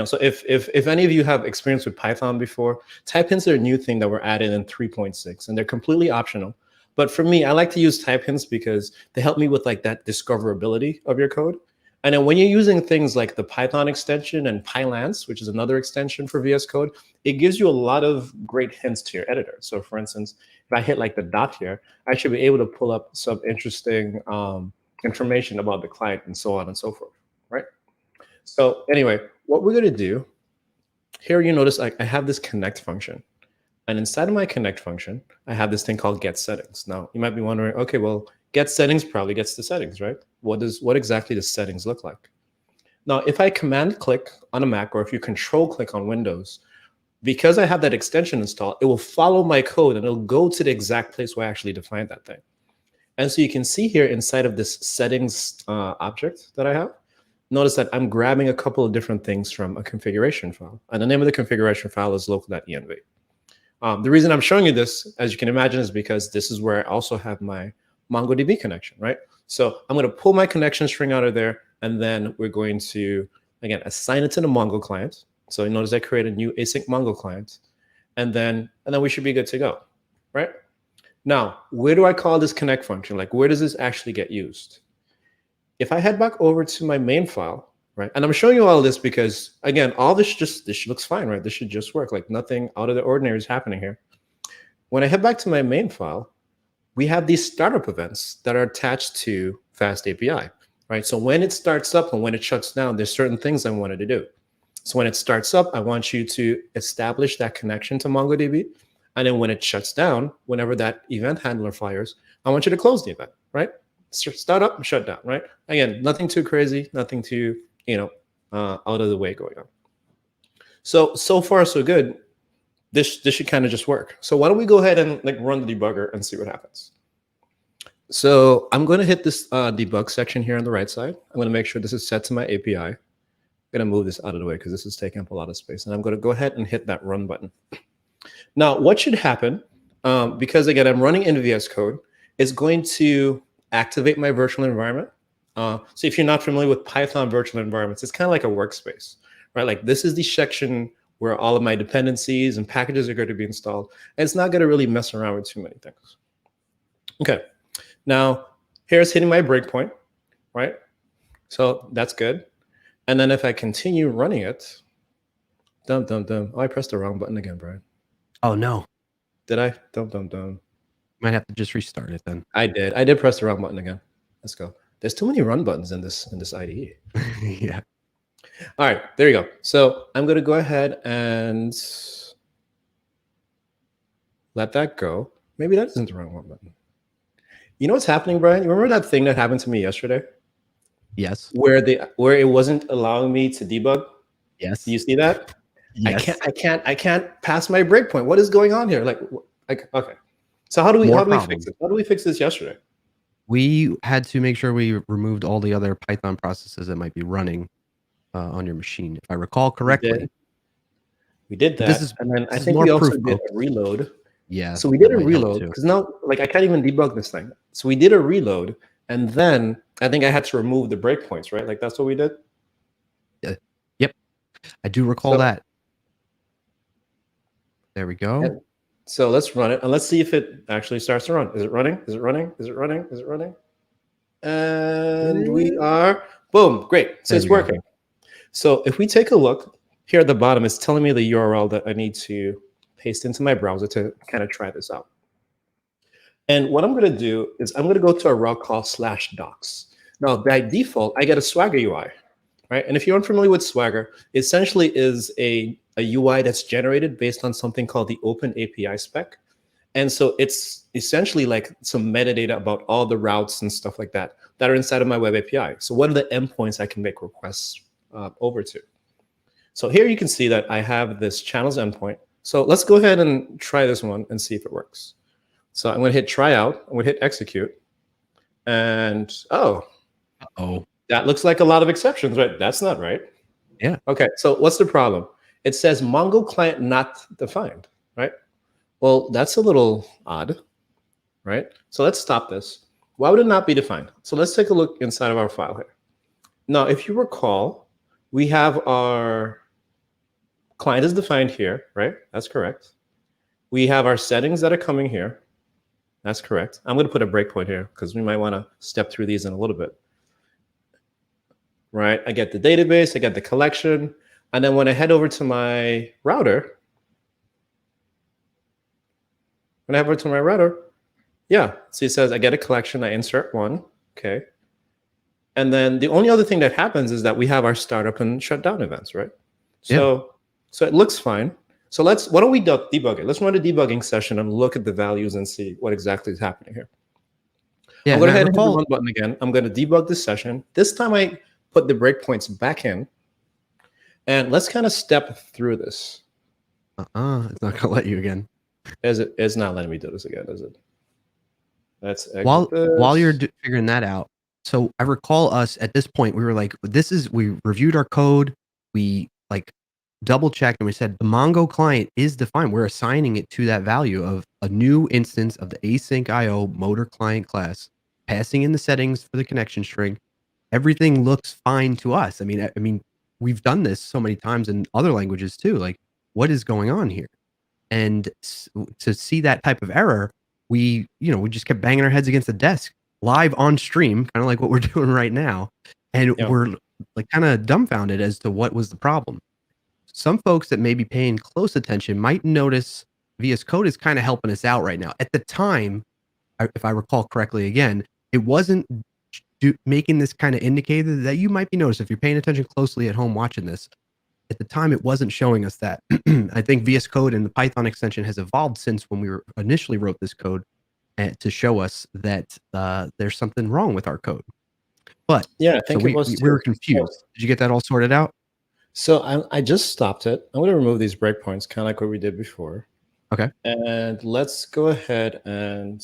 So if any of you have experience with Python before, type hints are a new thing that were added in 3.6, and they're completely optional. But for me, I like to use type hints because they help me with like that discoverability of your code. And then when you're using things like the Python extension and Pylance, which is another extension for VS Code, it gives you a lot of great hints to your editor. So for instance, if I hit like the dot here, I should be able to pull up some interesting information about the client and so on and so forth, right? So anyway, what we're going to do here, you notice I have this connect function. And inside of my connect function, I have this thing called get settings. Now, you might be wondering, okay, well, get settings probably gets the settings, right? What exactly does settings look like? Now, if I command click on a Mac, or if you control click on Windows, because I have that extension installed, it will follow my code and it'll go to the exact place where I actually defined that thing. And so you can see here inside of this settings object that I have, notice that I'm grabbing a couple of different things from a configuration file. And the name of the configuration file is local.env. The reason I'm showing you this, as you can imagine, is because this is where I also have my MongoDB connection, right? So I'm going to pull my connection string out of there, and then we're going to, again, assign it to the Mongo client. So you notice I create a new async Mongo client, and then we should be good to go, right? Now, where do I call this connect function? Like, where does this actually get used? If I head back over to my main file, right? And I'm showing you all this because, again, all this looks fine, right? This should just work. Like, nothing out of the ordinary is happening here. When I head back to my main file, we have these startup events that are attached to Fast API, right? So when it starts up and when it shuts down, there's certain things I wanted to do. So when it starts up, I want you to establish that connection to MongoDB. And then when it shuts down, whenever that event handler fires, I want you to close the event, right? Start up and shut down, right? Again, nothing too crazy, nothing too, out of the way going on. So far, so good. This should kind of just work. So why don't we go ahead and run the debugger and see what happens. So I'm going to hit this debug section here on the right side. I'm going to make sure this is set to my API. I'm going to move this out of the way because this is taking up a lot of space. And I'm going to go ahead and hit that run button. Now, what should happen, because again, I'm running in VS Code, is going to activate my virtual environment. So if you're not familiar with Python virtual environments, it's kind of like a workspace, right? Like this is the section where all of my dependencies and packages are going to be installed. And it's not going to really mess around with too many things. Okay, now here's hitting my breakpoint, right? So that's good. And then if I continue running it, Oh, I pressed the wrong button again, Brian. Oh no. Did I? Might have to just restart it then. I did press the wrong button again. Let's go. There's too many run buttons in this IDE. Yeah. All right, there you go. So I'm going to go ahead and let that go. Maybe that isn't the wrong one button. You know what's happening, Brian? You remember that thing that happened to me yesterday? Yes. Where it wasn't allowing me to debug? Yes. Do you see that? Yes. I can't pass my breakpoint. What is going on here? Like okay. So how do we fix it? How do we fix this yesterday? We had to make sure we removed all the other Python processes that might be running on your machine, if I recall correctly. We did that, and then I think we also did a reload. Yeah. So we did a reload because now, I can't even debug this thing. So we did a reload, and then I think I had to remove the breakpoints, right? Like that's what we did. Yep, I do recall that. There we go. So let's run it, and let's see if it actually starts to run. Is it running? Is it running? Is it running? Is it running? And we are, boom, great. So it's working. So if we take a look here at the bottom, it's telling me the URL that I need to paste into my browser to kind of try this out. And what I'm going to do is I'm going to go to a route called /docs. Now, by default, I get a Swagger UI, right? And if you're unfamiliar with Swagger, it essentially is a UI that's generated based on something called the Open API spec. And so it's essentially like some metadata about all the routes and stuff like that are inside of my web API. So what are the endpoints I can make requests over to? So here you can see that I have this channels endpoint. So let's go ahead and try this one and see if it works. So I'm going to hit try out. I'm going to hit execute. And that looks like a lot of exceptions, right? That's not right. Yeah. Okay, so what's the problem? It says Mongo client not defined, right? Well, that's a little odd, right? So let's stop this. Why would it not be defined? So let's take a look inside of our file here. Now, if you recall, we have our client is defined here, right? That's correct. We have our settings that are coming here. That's correct. I'm going to put a breakpoint here because we might want to step through these in a little bit. Right? I get the database, I get the collection, and then when I head over to my router, yeah, so it says I get a collection, I insert one, okay. And then the only other thing that happens is that we have our startup and shutdown events, right? So it looks fine. So why don't we debug it? Let's run a debugging session and look at the values and see what exactly is happening here. Yeah, I'm going to hit the run button again. I'm going to debug this session. This time I put the breakpoints back in. And let's kind of step through this. It's not going to let you again. It's not letting me do this again, is it? Let's exit while you're this. figuring that out, so I recall us at this point, we were like, we reviewed our code, we like double checked, and we said the Mongo client is defined. We're assigning it to that value of a new instance of the async IO motor client class, passing in the settings for the connection string. Everything looks fine to us. I mean, we've done this so many times in other languages too. Like, what is going on here? And to see that type of error, we just kept banging our heads against the desk live on stream, kind of like what we're doing right now. And Yeah. we're like kind of dumbfounded as to what was the problem. Some folks that may be paying close attention might notice VS Code is kind of helping us out right now. At the time, if I recall correctly, again, it wasn't making this kind of indicator that you might be noticed if you're paying attention closely at home watching this. At the time, it wasn't showing us that. I think VS Code and the Python extension has evolved since when we initially wrote this code to show us that there's something wrong with our code. But Yeah, I think so it was. we were confused. Did you get that all sorted out? So I just stopped it. I'm going to remove these breakpoints, kind of like what we did before. Okay. And let's go ahead and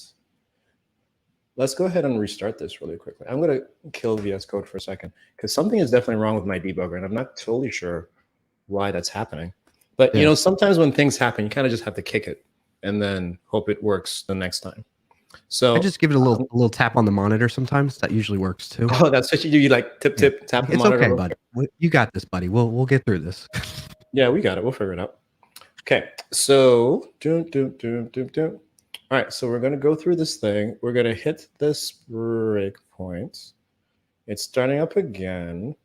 restart this really quickly. I'm going to kill VS Code for a second because something is definitely wrong with my debugger, and I'm not totally sure why that's happening. But Yeah. sometimes when things happen, you kind of just have to kick it and then hope it works the next time. So I just give it a little tap on the monitor sometimes. That usually works too. oh, that's what you do. You like tap the It's monitor. okay, buddy. You got this, buddy. We'll get through this. Yeah, we got it. We'll figure it out. Okay, so all right, so we're going to go through this thing. We're going to hit this breakpoint. It's starting up again.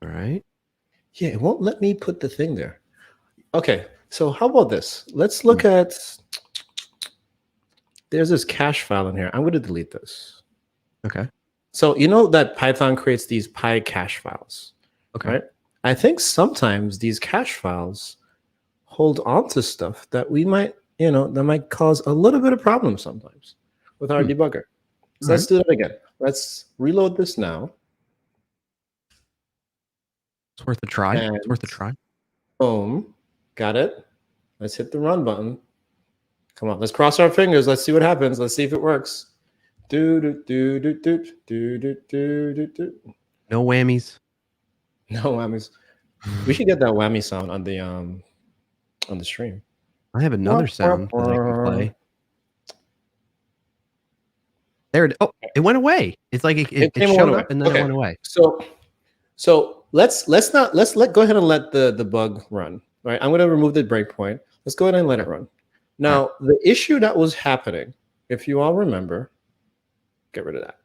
All right. Yeah, it won't let me put the thing there. Okay, so how about this? Let's look at, there's this cache file in here. I'm going to delete this. Okay. So you know that Python creates these PyCache files. Okay. Right? I think sometimes these cache files hold on to stuff that we might, that might cause a little bit of problem sometimes with our debugger. So let's do that again. Let's reload this now. It's worth a try. And It's worth a try. boom. Got it. Let's hit the run button. Come on, let's cross our fingers. Let's see what happens. Let's see if it works. Do do do do do do do do do do. No whammies. No whammies. We should get that whammy sound on the stream. I have another sound that I can play. There it. Oh, it went away. It's like it showed up and then it went away. So let's go ahead and let the bug run. All right, I'm going to remove the breakpoint. Let's go ahead and let it run. Now, the issue that was happening, if you all remember, get rid of that.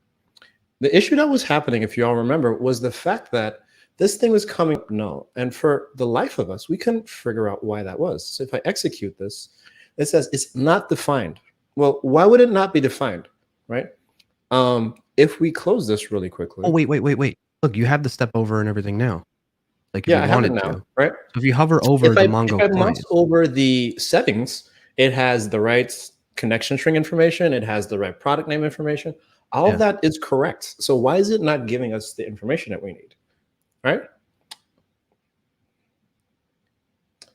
The issue that was happening, if you all remember, was the fact that this thing was coming up null. And for the life of us, we couldn't figure out why that was. So if I execute this, it says it's not defined. Well, why would it not be defined, right? If we close this really quickly. Oh, wait. Look, you have the step over and everything now. Like if yeah, you I have it wanted now, to. right? So if you hover over the Mongo if I mouse client, over the settings, it has the right connection string information. It has the right product name information. All of that is correct. So why is it not giving us the information that we need, right?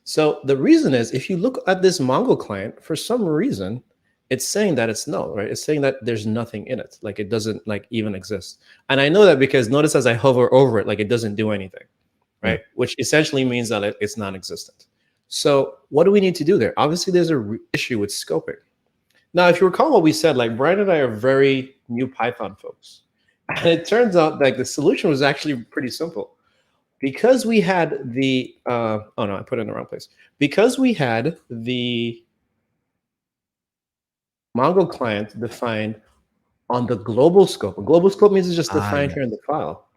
So the reason is, if you look at this Mongo client, for some reason, it's saying that it's null, right? It's saying that there's nothing in it, like it doesn't like even exist. And I know that because notice as I hover over it, like it doesn't do anything, right? Which essentially means that it's non-existent. So what do we need to do there? Obviously, there's a issue with scoping. Now, if you recall what we said, like Brian and I are very new Python folks. And it turns out like the solution was actually pretty simple. Because we had the, oh no, I put it in the wrong place. Because we had the Mongo client defined on the global scope. A global scope means it's just defined here in the file.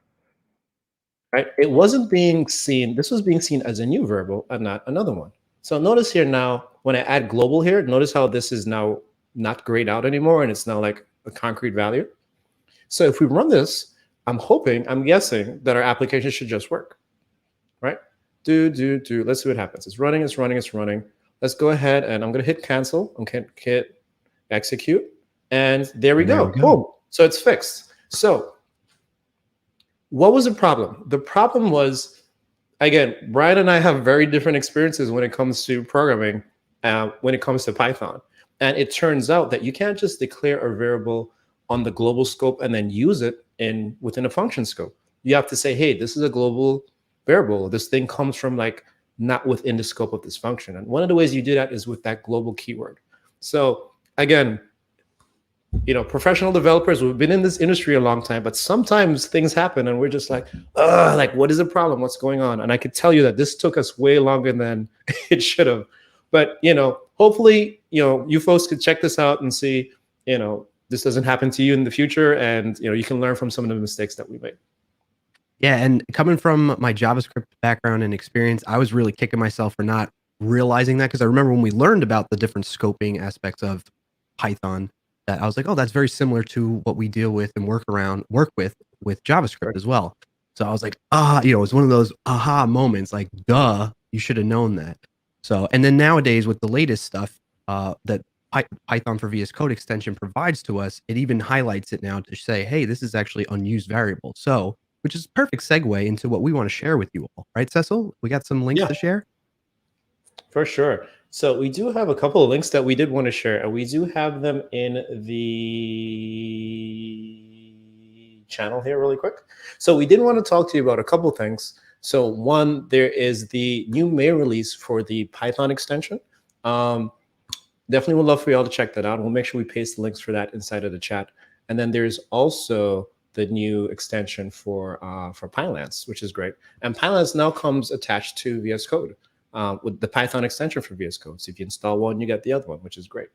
Right? It wasn't being seen, this was being seen as a new variable and not another one. So notice here now, when I add global here, notice how this is now not grayed out anymore and it's now like a concrete value. So if we run this, I'm guessing that our application should just work, right? Let's see what happens. It's running. Let's go ahead and I'm gonna hit cancel. I'm gonna hit execute. And there we go. Boom. So it's fixed. So what was the problem? The problem was, again, Brian and I have very different experiences when it comes to programming, when it comes to Python. And it turns out that you can't just declare a variable on the global scope and then use it within a function scope. You have to say, hey, this is a global variable. This thing comes from like not within the scope of this function. And one of the ways you do that is with that global keyword. So again, professional developers, we've been in this industry a long time, but sometimes things happen and we're just like, what is the problem? What's going on? And I could tell you that this took us way longer than it should have. But, hopefully, you folks could check this out and see, this doesn't happen to you in the future. And, you can learn from some of the mistakes that we made. Yeah, and coming from my JavaScript background and experience, I was really kicking myself for not realizing that, because I remember when we learned about the different scoping aspects of Python, that I was like, oh, that's very similar to what we deal with and work with JavaScript as well. So I was like, it's one of those aha moments, like, duh, you should have known that. So, and then nowadays with the latest stuff that Python for VS Code extension provides to us, it even highlights it now to say, hey, this is actually unused variable. So, which is a perfect segue into what we want to share with you all. Right, Cecil? We got some links to share? For sure. So we do have a couple of links that we did want to share, and we do have them in the channel here really quick. So we did want to talk to you about a couple of things. So one, there is the new May release for the Python extension. Definitely would love for y'all to check that out. We'll make sure we paste the links for that inside of the chat. And then there's also the new extension for Pylance, which is great. And Pylance now comes attached to VS Code with the Python extension for VS Code. So if you install one, you get the other one, which is great.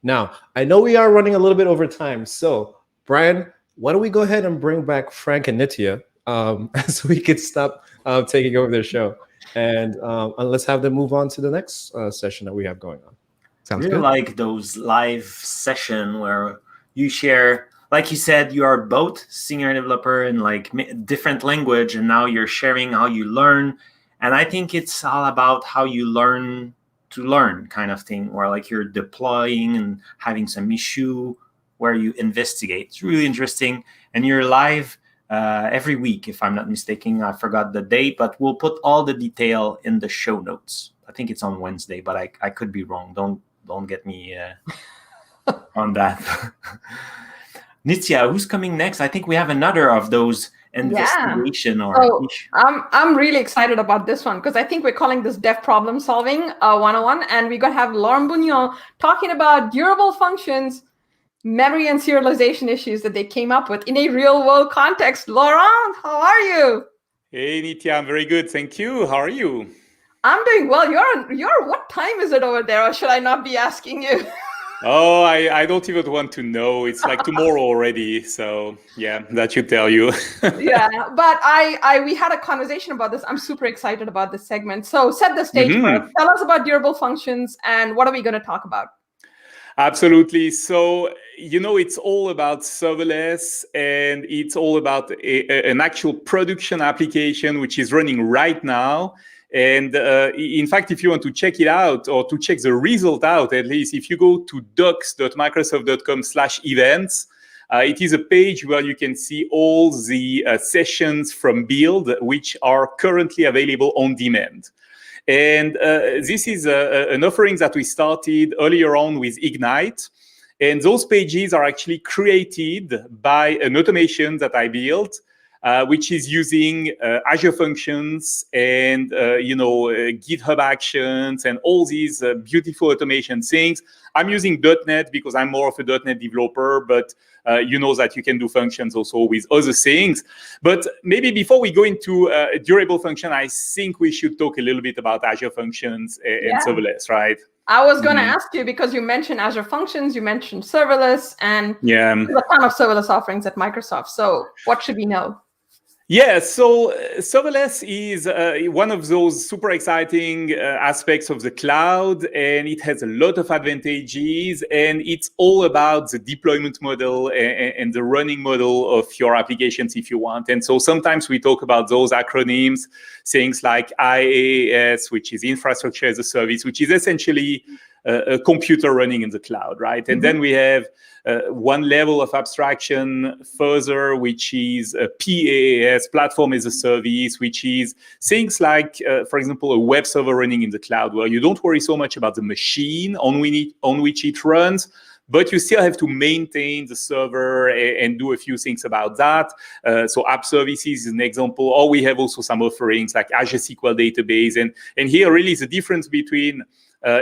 Now, I know we are running a little bit over time. So Brian, why don't we go ahead and bring back Frank and Nitya so we can stop taking over their show. And let's have them move on to the next session that we have going on. Sounds good. Like those live session where you share, like you said, you are both senior developer in like different language, and now you're sharing how you learn. And I think it's all about how you learn to learn kind of thing, where like you're deploying and having some issue where you investigate. It's really interesting. And you're live every week, if I'm not mistaken. I forgot the date, but we'll put all the detail in the show notes. I think it's on Wednesday, but I could be wrong. Don't get me on that. Nitya, who's coming next? I think we have another of those investigation I'm really excited about this one, because I think we're calling this Dev Problem Solving 101, and we're going to have Laurent Bugnon talking about durable functions, memory and serialization issues that they came up with in a real world context. Laurent, how are you? Hey Nitya, I'm very good, thank you. How are you? I'm doing well. You're what time is it over there, or should I not be asking you? Oh, I don't even want to know. It's like tomorrow already. So yeah, that should tell you. Yeah, but we had a conversation about this. I'm super excited about this segment. So set the stage first. Tell us about durable functions and what are we going to talk about? Absolutely. So, it's all about serverless, and it's all about an actual production application which is running right now. And in fact, if you want to check it out, or to check the result out, at least if you go to docs.microsoft.com/events, it is a page where you can see all the sessions from Build, which are currently available on demand. And this is an offering that we started earlier on with Ignite. And those pages are actually created by an automation that I built, which is using Azure Functions and GitHub Actions and all these beautiful automation things. I'm using .NET because I'm more of a .NET developer, but you know that you can do functions also with other things. But maybe before we go into durable function, I think we should talk a little bit about Azure Functions and serverless, right? I was going to ask you, because you mentioned Azure Functions, you mentioned serverless, and there's a ton of serverless offerings at Microsoft. So what should we know? Yeah, so serverless is one of those super exciting aspects of the cloud, and it has a lot of advantages, and it's all about the deployment model and the running model of your applications if you want. And so sometimes we talk about those acronyms, things like IaaS, which is infrastructure as a service, which is essentially a computer running in the cloud, right? And then we have one level of abstraction further, which is a PaaS, platform as a service, which is things like, for example, a web server running in the cloud, where you don't worry so much about the machine on which it runs, but you still have to maintain the server and do a few things about that. So app services is an example, or we have also some offerings like Azure SQL Database. And here really is the difference between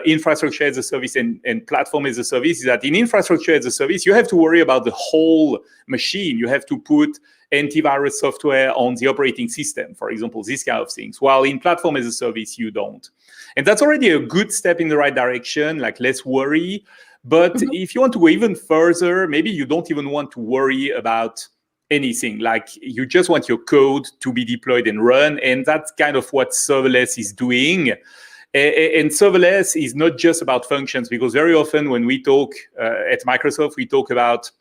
infrastructure as a service and platform as a service is that in infrastructure as a service, you have to worry about the whole machine. You have to put antivirus software on the operating system, for example, these kind of things. While in platform as a service, you don't. And that's already a good step in the right direction, like less worry. But if you want to go even further, maybe you don't even want to worry about anything. Like you just want your code to be deployed and run. And that's kind of what serverless is doing. And serverless is not just about functions, because very often when we talk at Microsoft, we talk about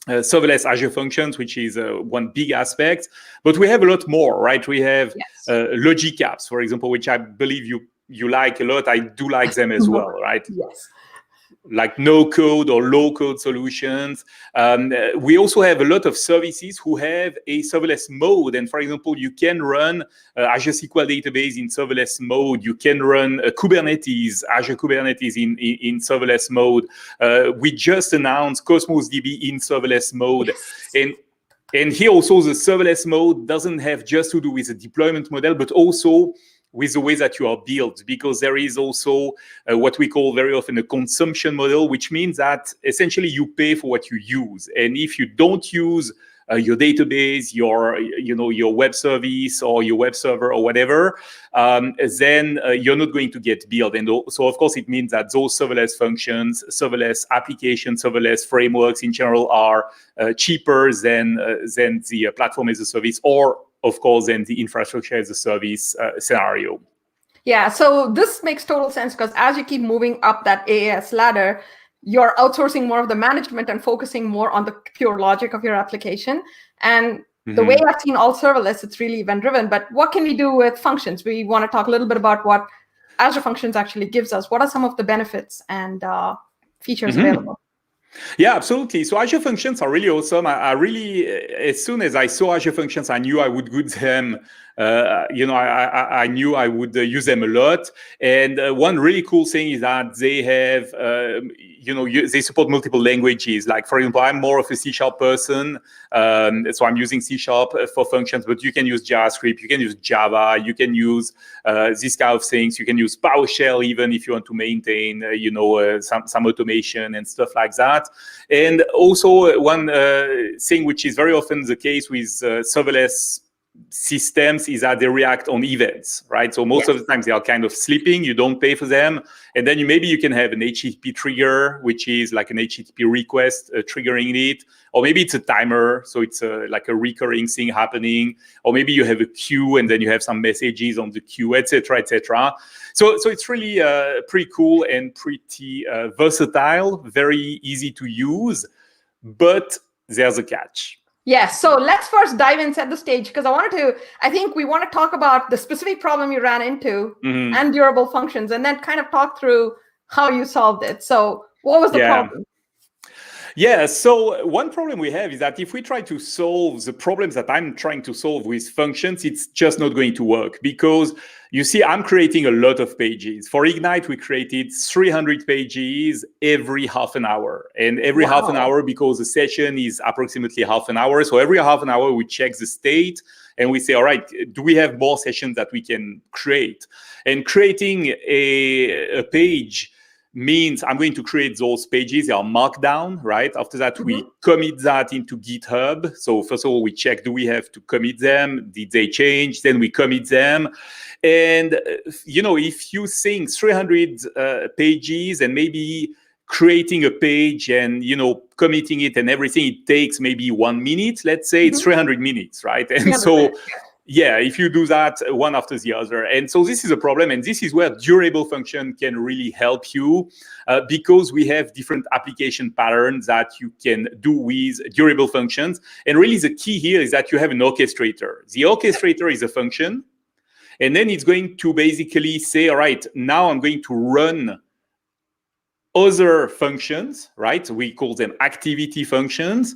serverless Azure Functions, which is one big aspect. But we have a lot more, right? We have logic apps, for example, which I believe you like a lot. I do like them as well, right? Yes. Like no-code or low-code solutions. We also have a lot of services who have a serverless mode. And for example, you can run Azure SQL Database in serverless mode. You can run Kubernetes, Azure Kubernetes in serverless mode. We just announced Cosmos DB in serverless mode. Yes. And here also the serverless mode doesn't have just to do with the deployment model, but also with the way that you are built, because there is also what we call very often a consumption model, which means that essentially you pay for what you use. And if you don't use your database, your web service or your web server or whatever, then you're not going to get billed. And so, of course, it means that those serverless functions, serverless applications, serverless frameworks in general are cheaper than the platform as a service, or of course, then the infrastructure as a service scenario. Yeah, so this makes total sense, because as you keep moving up that AAS ladder, you're outsourcing more of the management and focusing more on the pure logic of your application. And the way I've seen all serverless, it's really event-driven. But what can we do with functions? We want to talk a little bit about what Azure Functions actually gives us. What are some of the benefits and features available? Yeah, absolutely. So Azure Functions are really awesome. I really, as soon as I saw Azure Functions, I knew I would use them. I knew I would use them a lot. And one really cool thing is that they have, they support multiple languages. Like, for example, I'm more of a C# person, so I'm using C# for functions. But you can use JavaScript, you can use Java, you can use these kind of things. You can use PowerShell even if you want to maintain, some automation and stuff like that. And also one thing which is very often the case with serverless systems is that they react on events, right? So most of the times they are kind of sleeping, you don't pay for them. And then maybe you can have an HTTP trigger, which is like an HTTP request triggering it. Or maybe it's a timer, so it's like a recurring thing happening. Or maybe you have a queue and then you have some messages on the queue, etc., etc. So it's really pretty cool and pretty versatile, very easy to use. But there's a catch. Yes, so let's first dive in, set the stage, because I think we want to talk about the specific problem you ran into and durable functions, and then kind of talk through how you solved it. So what was the problem? Yeah, so one problem we have is that if we try to solve the problems that I'm trying to solve with functions, it's just not going to work, because you see, I'm creating a lot of pages. For Ignite, we created 300 pages every half an hour. And every half an hour, because the session is approximately half an hour. So every half an hour, we check the state and we say, all right, do we have more sessions that we can create? And creating a page means I'm going to create those pages. They are markdown, right? After that, we commit that into GitHub. So first of all, we check, do we have to commit them? Did they change? Then we commit them. And, if you think 300 pages and maybe creating a page and, committing it and everything, it takes maybe 1 minute, let's say it's 300 minutes, right? And so, if you do that one after the other. And so this is a problem. And this is where durable function can really help you because we have different application patterns that you can do with durable functions. And really the key here is that you have an orchestrator. The orchestrator is a function. And then it's going to basically say, all right, now I'm going to run other functions, right? We call them activity functions,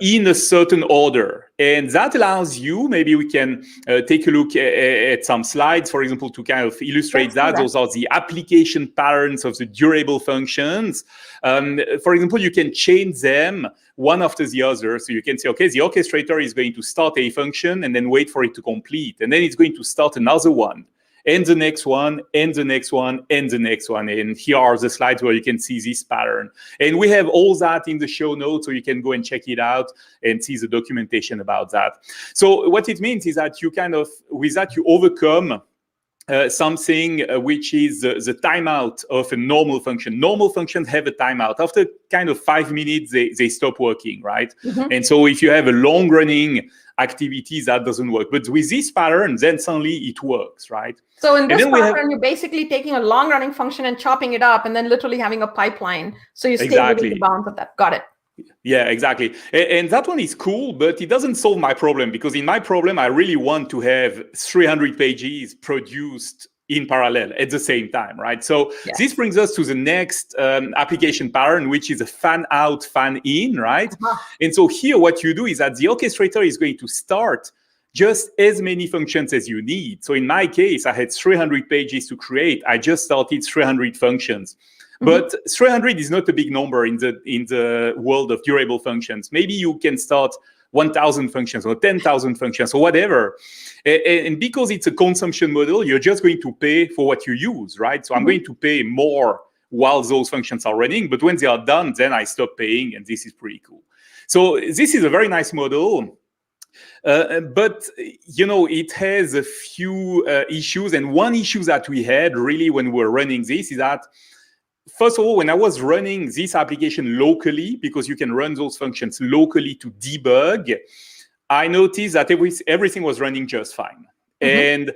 in a certain order. And that allows you, maybe we can take a look at some slides, for example, to kind of illustrate that. Those are the application patterns of the durable functions. For example, you can chain them one after the other. So you can say, okay, the orchestrator is going to start a function and then wait for it to complete. And then it's going to start another one, and the next one, and the next one, and the next one. And here are the slides where you can see this pattern. And we have all that in the show notes, so you can go and check it out and see the documentation about that. So what it means is that you kind of, with that, you overcome something which is the timeout of a normal function. Normal functions have a timeout. After kind of 5 minutes, they stop working, right? And so if you have a long-running activity, that doesn't work. But with this pattern, then suddenly it works, right? So in this pattern, you're basically taking a long-running function and chopping it up and then literally having a pipeline. So you stay within the bounds of that. Got it. Yeah, exactly. And that one is cool, but it doesn't solve my problem, because in my problem, I really want to have 300 pages produced in parallel at the same time, right? So this brings us to the next application pattern, which is a fan out, fan in, right? And so here what you do is that the orchestrator is going to start just as many functions as you need. So in my case, I had 300 pages to create. I just started 300 functions. But 300 is not a big number in the world of durable functions. Maybe you can start 1,000 functions or 10,000 functions or whatever. And because it's a consumption model, you're just going to pay for what you use, right? So I'm going to pay more while those functions are running, but when they are done, then I stop paying, and this is pretty cool. So this is a very nice model. But, you know, it has a few issues. And one issue that we had really when we were running this is that, first of all, when I was running this application locally, because you can run those functions locally to debug, I noticed that everything was running just fine. And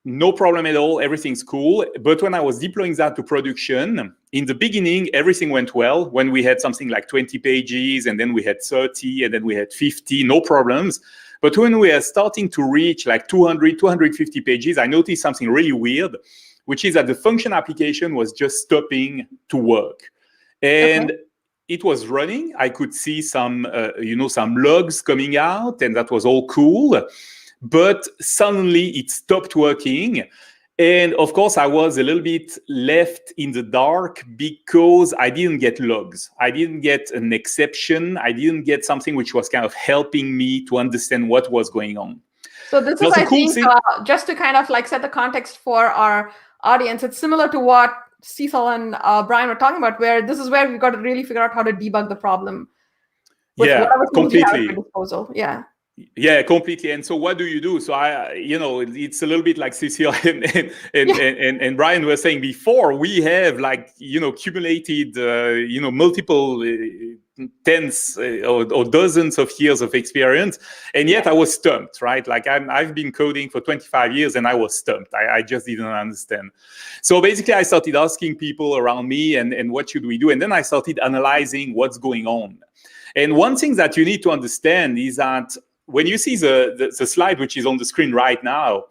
no problem at all, everything's cool. But when I was deploying that to production, in the beginning, everything went well. When we had something like 20 pages, and then we had 30, and then we had 50, no problems. But when we are starting to reach like 200, 250 pages, I noticed something really weird, which is that the function application was just stopping to work. And it was running. I could see some, some logs coming out, and that was all cool. But suddenly it stopped working. And of course, I was a little bit left in the dark because I didn't get logs. I didn't get an exception. I didn't get something which was kind of helping me to understand what was going on. So this is, I think, just to kind of like set the context for our audience, it's similar to what Cecil and Brian were talking about, where this is where we've got to really figure out how to debug the problem. Yeah, completely. Yeah, completely. And so what do you do? So it's a little bit like Cecile and Brian were saying before. We have accumulated, multiple tens or dozens of years of experience. And yet I was stumped, right? Like I've been coding for 25 years and I was stumped. I just didn't understand. So basically I started asking people around me and what should we do? And then I started analyzing what's going on. And one thing that you need to understand is that when you see the slide which is on the screen right now,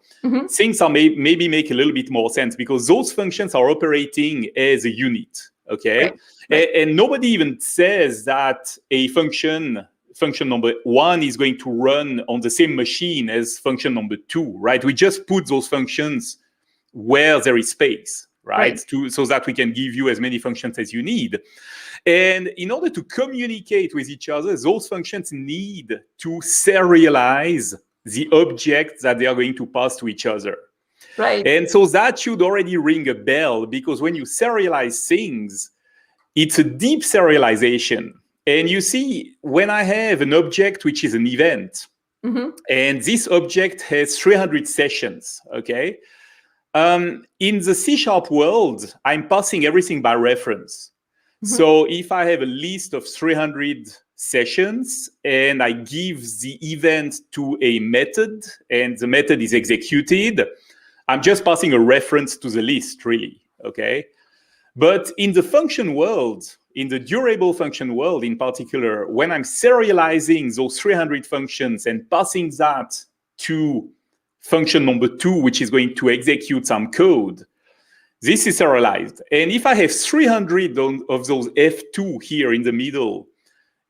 things are maybe make a little bit more sense, because those functions are operating as a unit, okay? Right. And nobody even says that a function number 1 is going to run on the same machine as function number 2, right? We just put those functions where there is space, right? So that we can give you as many functions as you need. And in order to communicate with each other, those functions need to serialize the objects that they are going to pass to each other. Right. And so that should already ring a bell, because when you serialize things, it's a deep serialization. And you see, when I have an object which is an event, and this object has 300 sessions, okay? In the C# world, I'm passing everything by reference. So if I have a list of 300 sessions and I give the event to a method and the method is executed, I'm just passing a reference to the list, really, okay? But in the function world, in the durable function world in particular, when I'm serializing those 300 functions and passing that to function number 2, which is going to execute some code, this is serialized. And if I have 300 of those F2 here in the middle,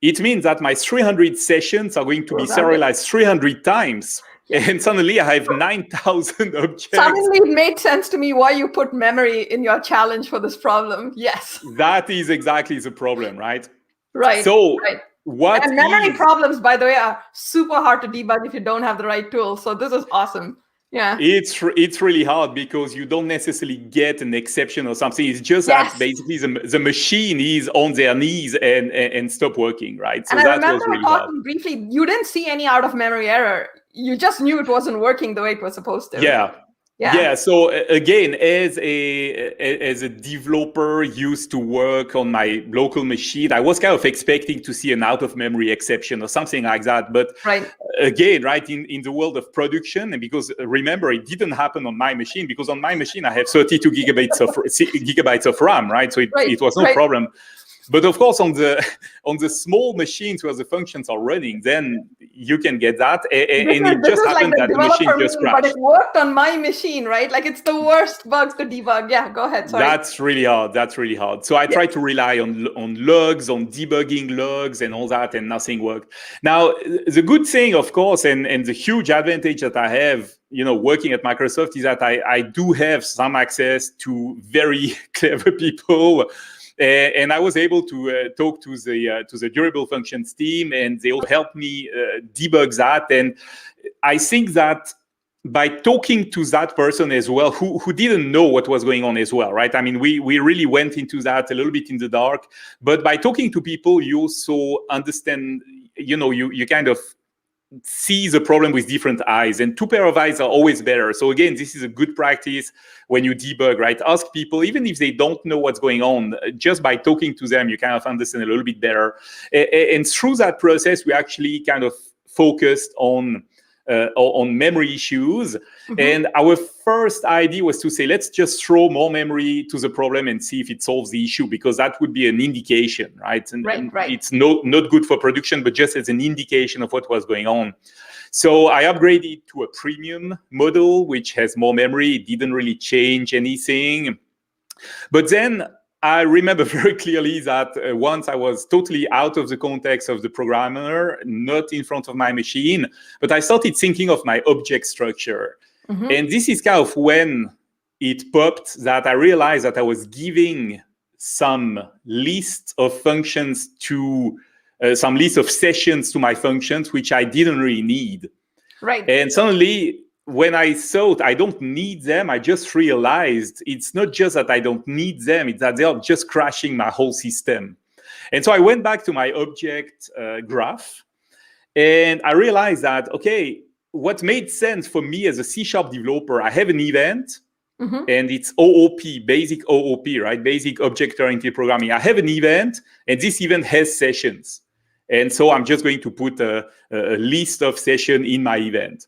it means that my 300 sessions are going to be serialized 300 times. And suddenly I have 9,000 objects. Suddenly it made sense to me why you put memory in your challenge for this problem. Yes. That is exactly the problem, right? Right. So right. what and memory is, problems, by the way, are super hard to debug if you don't have the right tools. So this is awesome. Yeah. It's really hard because you don't necessarily get an exception or something. It's just that basically the machine is on their knees and stop working, right? So and I that remember was really talking hard. briefly, you didn't see any out of memory error. You just knew it wasn't working the way it was supposed to. Yeah. So again, as a developer used to work on my local machine, I was kind of expecting to see an out of memory exception or something like that. But again, right, in the world of production, and because remember, it didn't happen on my machine, because on my machine I have 32 gigabytes of RAM, right? So it was no problem. But of course, on the small machines where the functions are running, then you can get that, and it just happened that the machine just crashed. But it worked on my machine, right? Like it's the worst bugs to debug. Yeah, go ahead. Sorry. That's really hard. So I tried to rely on logs, on debugging logs, and all that, and nothing worked. Now, the good thing, of course, and the huge advantage that I have, working at Microsoft, is that I do have some access to very clever people. And I was able to talk to the durable functions team, and they all helped me debug that. And I think that by talking to that person as well, who didn't know what was going on as well, right? I mean, we really went into that a little bit in the dark, but by talking to people, you also understand, you kind of see the problem with different eyes, and two pair of eyes are always better. So again, this is a good practice when you debug, right? Ask people, even if they don't know what's going on, just by talking to them, you kind of understand a little bit better. And through that process, we actually kind of focused on memory issues. Mm-hmm. And our first idea was to say, let's just throw more memory to the problem and see if it solves the issue, because that would be an indication, right? And it's not good for production, but just as an indication of what was going on. So I upgraded to a premium model, which has more memory. It didn't really change anything. But then I remember very clearly that once I was totally out of the context of the programmer, not in front of my machine, but I started thinking of my object structure. Mm-hmm. And this is kind of when it popped that I realized that I was giving some list of functions to some list of sessions to my functions, which I didn't really need. Right. And suddenly, when I thought I don't need them, I just realized it's not just that I don't need them, it's that they are just crashing my whole system. And so I went back to my object graph, and I realized that, okay, what made sense for me as a C# developer, I have an event, mm-hmm. and it's OOP, basic OOP, right? Basic object-oriented programming. I have an event, and this event has sessions. And so I'm just going to put a list of sessions in my event.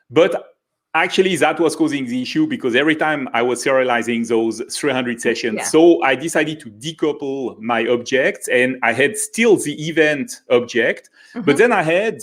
But actually, that was causing the issue, because every time I was serializing those 300 sessions, so I decided to decouple my objects, and I had still the event object, mm-hmm. but then I had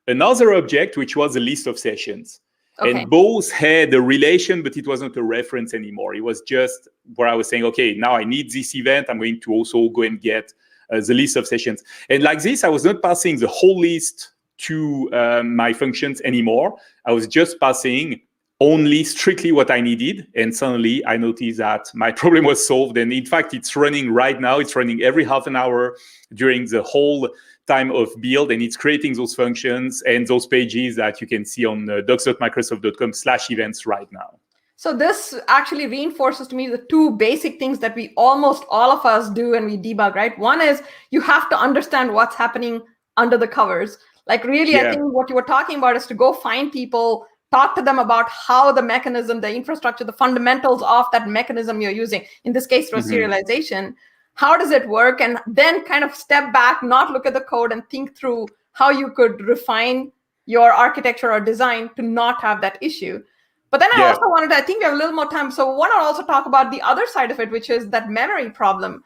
another object, which was a list of sessions. Okay. And both had a relation, but it wasn't a reference anymore. It was just where I was saying, okay, now I need this event. I'm going to also go and get the list of sessions. And like this, I was not passing the whole list to my functions anymore. I was just passing only strictly what I needed. And suddenly I noticed that my problem was solved. And in fact, it's running right now. It's running every half an hour during the whole time of build. And it's creating those functions and those pages that you can see on docs.microsoft.com/events right now. So this actually reinforces to me the two basic things that we almost all of us do when we debug, right? One is you have to understand what's happening under the covers. Like really, I think what you were talking about is to go find people, talk to them about how the mechanism, the infrastructure, the fundamentals of that mechanism you're using, in this case, for serialization, how does it work? And then kind of step back, not look at the code, and think through how you could refine your architecture or design to not have that issue. But then I also wanted to, I think we have a little more time, so I want to also talk about the other side of it, which is that memory problem.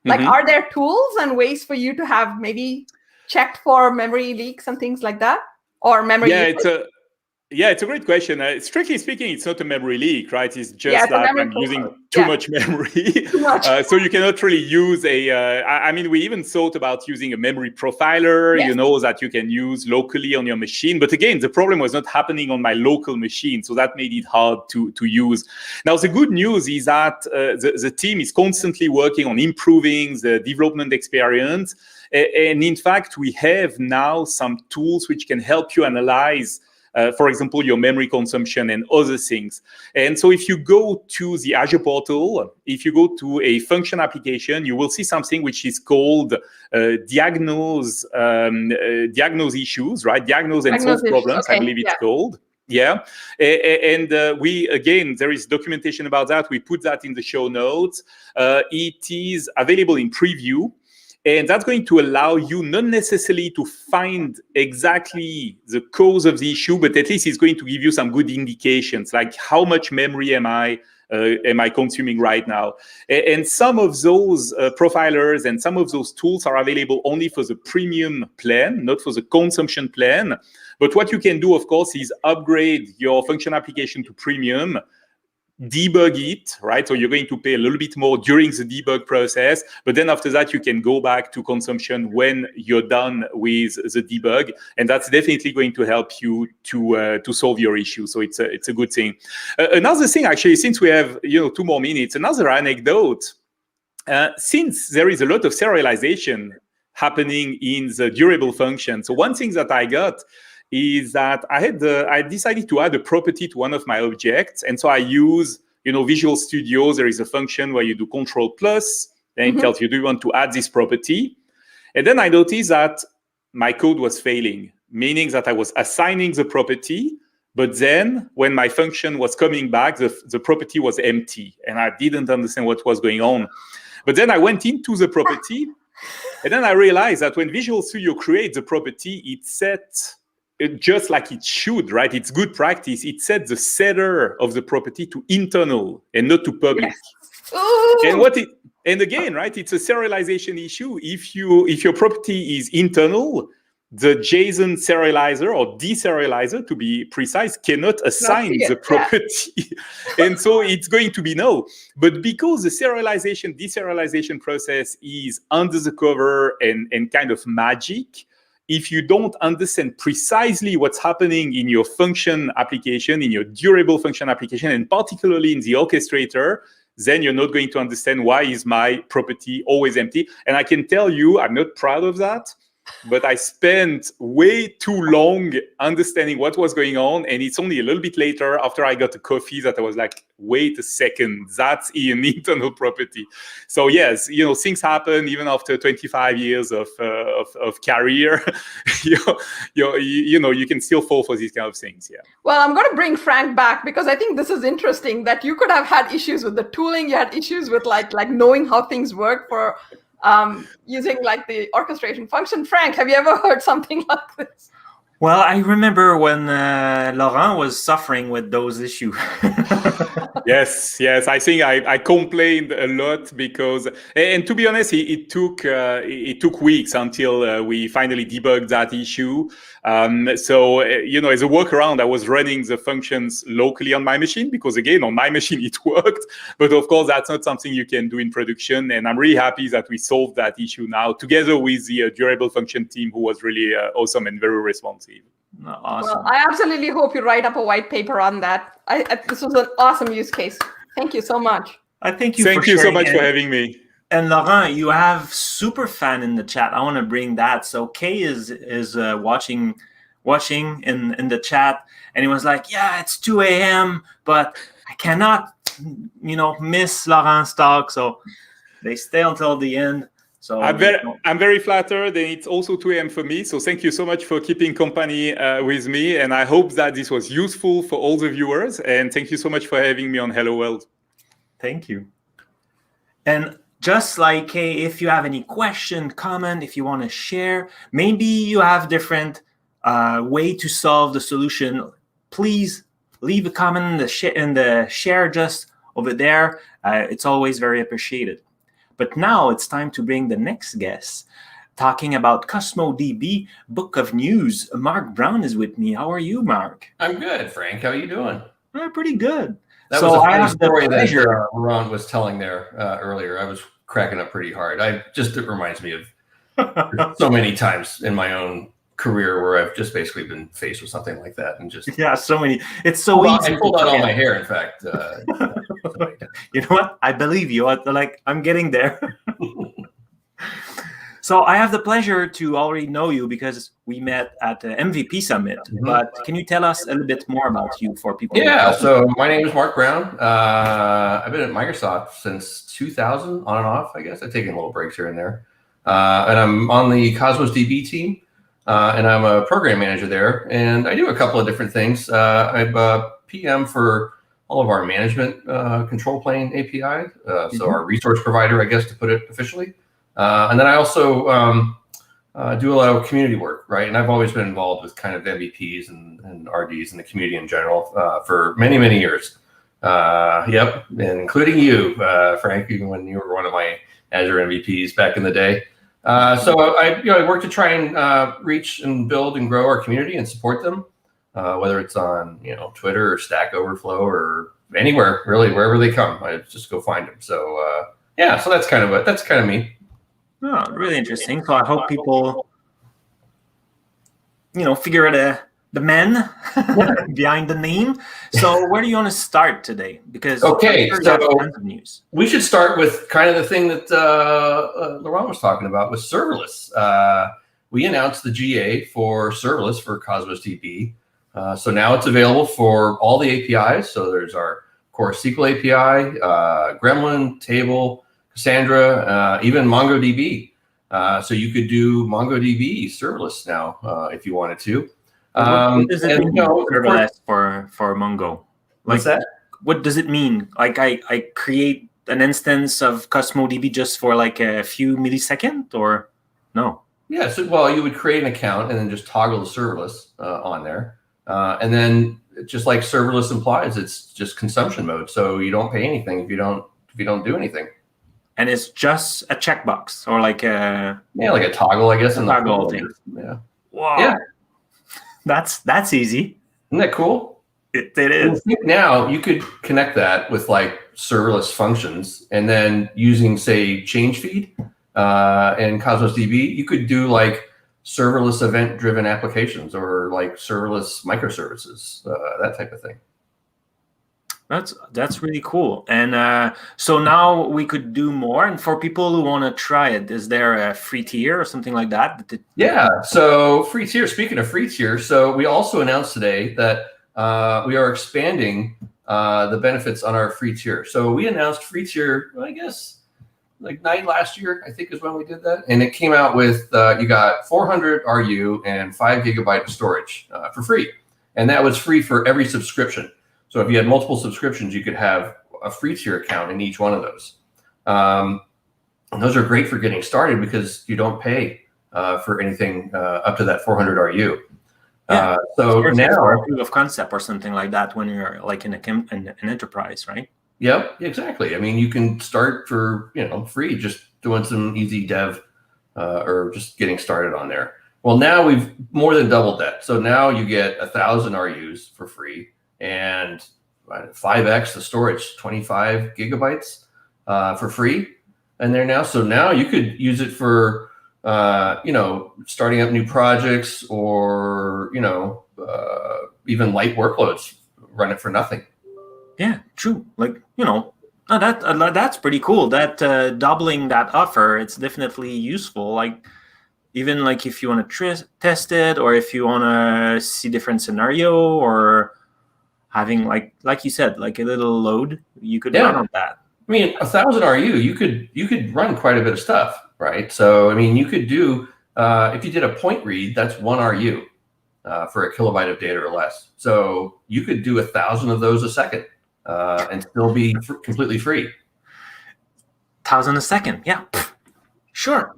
Like, are there tools and ways for you to have maybe checked for memory leaks and things like that? Or memory leaks? Yeah, it's a great question. Strictly speaking, it's not a memory leak, right? It's just Yeah, it's a that memory I'm using profile. too Yeah. much memory. Too much. So you cannot really use I mean, we even thought about using a memory profiler, Yes. that you can use locally on your machine. But again, the problem was not happening on my local machine. So that made it hard to use. Now, the good news is that the team is constantly working on improving the development experience. And in fact, we have now some tools which can help you analyze for example, your memory consumption and other things. And so if you go to the Azure portal, if you go to a function application, you will see something which is called diagnose issues, right? Diagnose and solve problems, okay. I believe it's called. Yeah. And we, again, there is documentation about that. We put that in the show notes. It is available in preview. And that's going to allow you not necessarily to find exactly the cause of the issue, but at least it's going to give you some good indications, like how much memory am I consuming right now? And some of those profilers and some of those tools are available only for the premium plan, not for the consumption plan. But what you can do, of course, is upgrade your function application to premium, debug it, right? So you're going to pay a little bit more during the debug process, but then after that, you can go back to consumption when you're done with the debug, and that's definitely going to help you to solve your issue. So it's a good thing. Another thing, actually, since we have 2 more minutes, another anecdote. Since there is a lot of serialization happening in the durable function, so one thing that I got is that I decided to add a property to one of my objects. And so I use, Visual Studio. There is a function where you do Control+, then it tells you, do you want to add this property? And then I noticed that my code was failing, meaning that I was assigning the property, but then when my function was coming back, the property was empty. And I didn't understand what was going on. But then I went into the property, and then I realized that when Visual Studio creates the property, it sets just like it should, right? It's good practice. It sets the setter of the property to internal and not to public. Yes. And again, right? It's a serialization issue. If your property is internal, the JSON serializer or deserializer, to be precise, cannot assign the property. And so it's going to be no. But because the deserialization process is under the cover and kind of magic, if you don't understand precisely what's happening in your function application, in your durable function application, and particularly in the orchestrator, then you're not going to understand why is my property always empty. And I can tell you, I'm not proud of that, but I spent way too long understanding what was going on. And it's only a little bit later, after I got a coffee, that I was like, wait a second, that's an internal property. So yes, things happen even after 25 years of career. You can still fall for these kind of things. Yeah. Well, I'm going to bring Frank back because I think this is interesting that you could have had issues with the tooling. You had issues with like knowing how things work for using like the orchestration function. Frank, have you ever heard something like this? Well, I remember when Laurent was suffering with those issues. Yes. I think I complained a lot because, and to be honest, it took weeks until we finally debugged that issue. So as a workaround, I was running the functions locally on my machine because, again, on my machine it worked. But of course, that's not something you can do in production. And I'm really happy that we solved that issue now together with the durable function team, who was really awesome and very responsive. Awesome. Well, I absolutely hope you write up a white paper on that. This was an awesome use case. Thank you so much. Thank you so much for having me. And Laurent, you have Superfan in the chat. I want to bring that. So Kay is watching in the chat, and he was like, "Yeah, it's 2 a.m., but I cannot, miss Laurent's talk." So they stay until the end. So I'm very flattered, and it's also 2 a.m. for me. So thank you so much for keeping company with me, and I hope that this was useful for all the viewers. And thank you so much for having me on Hello World. Thank you. And just like, hey, if you have any question, comment, if you want to share, maybe you have different way to solve the solution, please leave a comment in the share just over there. It's always very appreciated. But now it's time to bring the next guest. talking about CosmoDB Book of News. Mark Brown is with me. How are you, Mark? I'm good, Frank. How are you doing? Pretty good. That So was a I funny have the story that pleasure. Laurent was telling there earlier. I was cracking up pretty hard. It reminds me of so many times in my own career where I've just basically been faced with something like that and just Yeah, so many. It's so easy. I pulled to out all forget. my hair. In fact, You know what? I believe you. I'm getting there. So I have the pleasure to already know you because we met at the MVP Summit. Mhm. But can you tell us a little bit more about you for people? Yeah, so my name is Mark Brown. I've been at Microsoft since 2000, on and off, I guess. I've taken little breaks here and there. And I'm on the Cosmos DB team, and I'm a program manager there. And I do a couple of different things. I'm a PM for all of our management control plane API, so our resource provider, I guess, to put it officially. And then I also do a lot of community work, right? And I've always been involved with kind of MVPs and RDs in the community in general for many, many years. Yep, and including you, Frank, even when you were one of my Azure MVPs back in the day. So I work to try and reach and build and grow our community and support them, whether it's on Twitter or Stack Overflow or anywhere really, wherever they come. I just go find them. So yeah, so that's kind of me. Oh, really interesting. So I hope people, figure out the men behind the name. So where do you want to start today? Because Okay, I'm sure you have so- tons of news. We should start with kind of the thing that Laurent was talking about with serverless. We announced the GA for serverless for Cosmos DB. So now it's available for all the APIs. So there's our core SQL API, Gremlin, Table, Cassandra, even MongoDB. So you could do MongoDB serverless now if you wanted to. What does it and, mean you know, serverless for Mongo? What's that? What does it mean? Like I create an instance of CosmoDB just for like a few milliseconds, or no? Yeah, so well, you would create an account and then just toggle the serverless on there, and then just like serverless implies, it's just consumption mode. So you don't pay anything if you don't do anything. And it's just a checkbox or like a like a toggle, I guess. A in the toggle flow. thing. Yeah, wow. Yeah. That's easy. Isn't that cool? It And is. now you could connect that with like serverless functions, and then using say change feed and Cosmos DB, you could do like serverless event-driven applications or like serverless microservices, that type of thing. That's really cool. And so now we could do more. And for people who want to try it, is there a free tier or something like that? Yeah. So free tier. Speaking of free tier, so we also announced today that we are expanding the benefits on our free tier. So we announced free tier, I guess, like night last year, I think is when we did that. And it came out with you got 400 RU and 5 GB of storage for free. And that was free for every subscription. So if you had multiple subscriptions, you could have a free tier account in each one of those. And those are great for getting started because you don't pay for anything up to that 400 RU. Yeah. So now, for a proof of concept or something like that when you're like in an enterprise, right? Yep, exactly. I mean, you can start for free, just doing some easy dev or just getting started on there. Well, now we've more than doubled that. So now you get 1,000 RUs for free and 5x the storage, 25 gigabytes for free. And there now, so now you could use it for starting up new projects or even light workloads. Run it for nothing. Yeah, true. Like that's pretty cool. That doubling that offer, it's definitely useful. Like even like if you want to test it, or if you want to see different scenario, or having like you said, like a little load, you could run on that. I mean, 1,000 RU, you could run quite a bit of stuff, right? So I mean, you could do if you did a point read, that's 1 RU for a kilobyte of data or less. So you could do 1,000 of those a second and still be completely free. 1,000 a second, yeah, sure.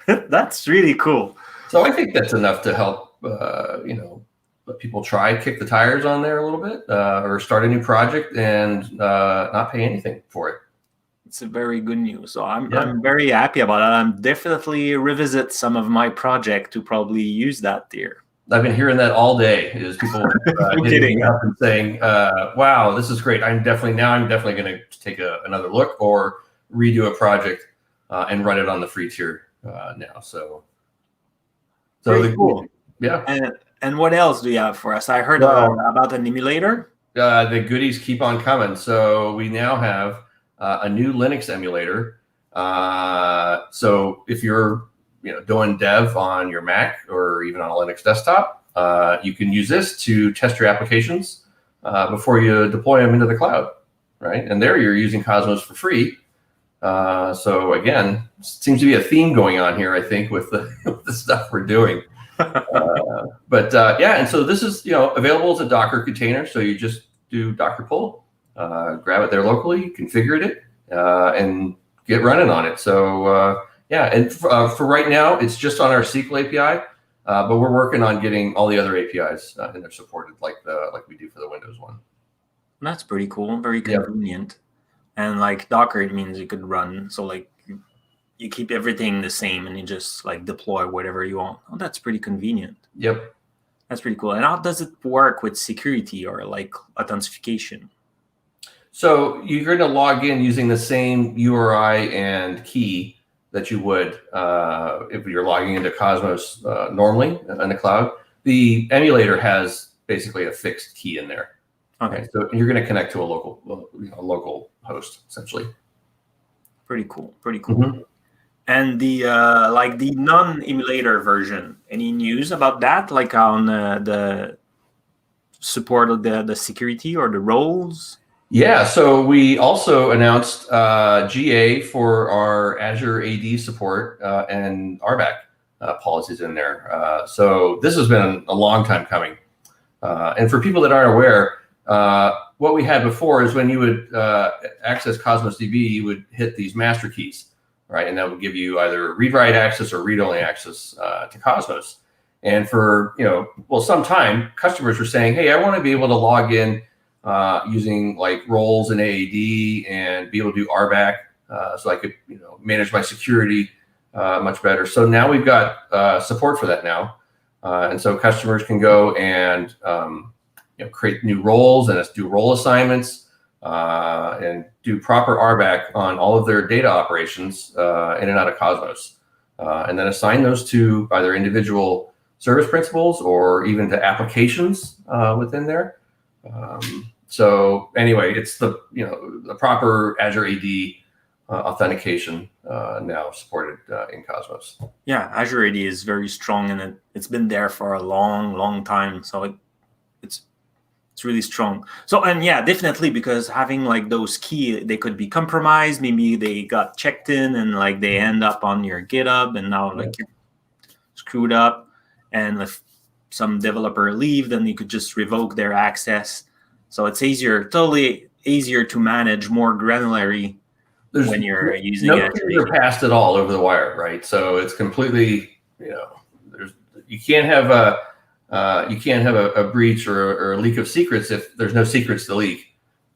That's really cool. So I think that's enough to help let people kick the tires on there a little bit, or start a new project and not pay anything for it. It's a very good news. So I'm Yeah. I'm very happy about it. I'm definitely revisit some of my project to probably use that there. I've been hearing that all day. Is people hitting kidding. me up and saying, "Wow, this is great. I'm definitely going to take another look or redo a project and run it on the free tier now." So Very cool. Yeah. And what else do you have for us? I heard about an emulator. The goodies keep on coming. So we now have a new Linux emulator. So if you're doing dev on your Mac or even on a Linux desktop, you can use this to test your applications before you deploy them into the cloud, right? And there you're using Cosmos for free. So again, seems to be a theme going on here, I think, with the stuff we're doing. Yeah, and so this is available as a Docker container. So you just do Docker pull, grab it there locally, configure it, and get running on it. So yeah, and for right now, it's just on our SQL API, but we're working on getting all the other APIs and they're supported like we do for the Windows one. That's pretty cool. Very convenient. And like Docker, it means you could run. So like you keep everything the same and you just like deploy whatever you want. Oh, that's pretty convenient. Yep. That's pretty cool. And how does it work with security or like authentication? So you're going to log in using the same URI and key that you would if you're logging into Cosmos normally in the cloud. The emulator has basically a fixed key in there. Okay. So you're going to connect to a local host essentially. Pretty cool. Pretty cool. And the like the non-emulator version, any news about that? Like on the support of the security or the roles? Yeah, so we also announced GA for our Azure AD support and RBAC policies in there. So this has been a long time coming. And for people that aren't aware, what we had before is when you would access Cosmos DB, you would hit these master keys, right? And that would give you either read-write access or read-only access to Cosmos. And for some time, customers were saying, "Hey, I want to be able to log in using like roles in AAD and be able to do RBAC, so I could manage my security much better." So now we've got support for that now, and so customers can go and create new roles and do role assignments and do proper RBAC on all of their data operations in and out of Cosmos, and then assign those to either individual service principals or even to applications within there. So anyway, it's the proper Azure AD authentication now supported in Cosmos. Yeah, Azure AD is very strong and it's been there for a long time. So it's really strong. So and yeah, definitely because having like those key, they could be compromised. Maybe they got checked in and like they end up on your GitHub and now like you're screwed up. And if some developer leave, then you could just revoke their access. So it's totally easier to manage, more granularly when you're using it. No keys are passed at all over the wire, right? So it's completely, you can't have a breach or a leak of secrets if there's no secrets to leak,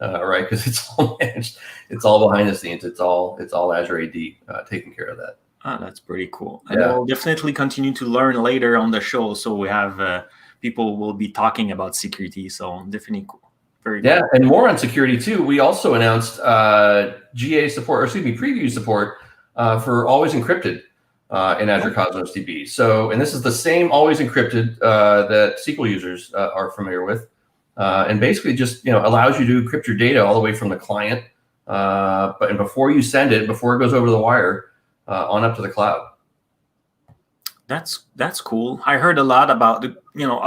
right? Because it's all managed, it's all behind the scenes, it's all Azure AD taking care of that. Oh, that's pretty cool. And we'll definitely continue to learn later on the show. So we have people will be talking about security. So definitely cool. Very good. Cool. And more on security too. We also announced GA support, or excuse me, preview support for Always Encrypted in Azure Cosmos DB. So, and this is the same Always Encrypted that SQL users are familiar with, and basically just allows you to encrypt your data all the way from the client, and before you send it, before it goes over the wire. On up to the cloud. That's cool. I heard a lot about a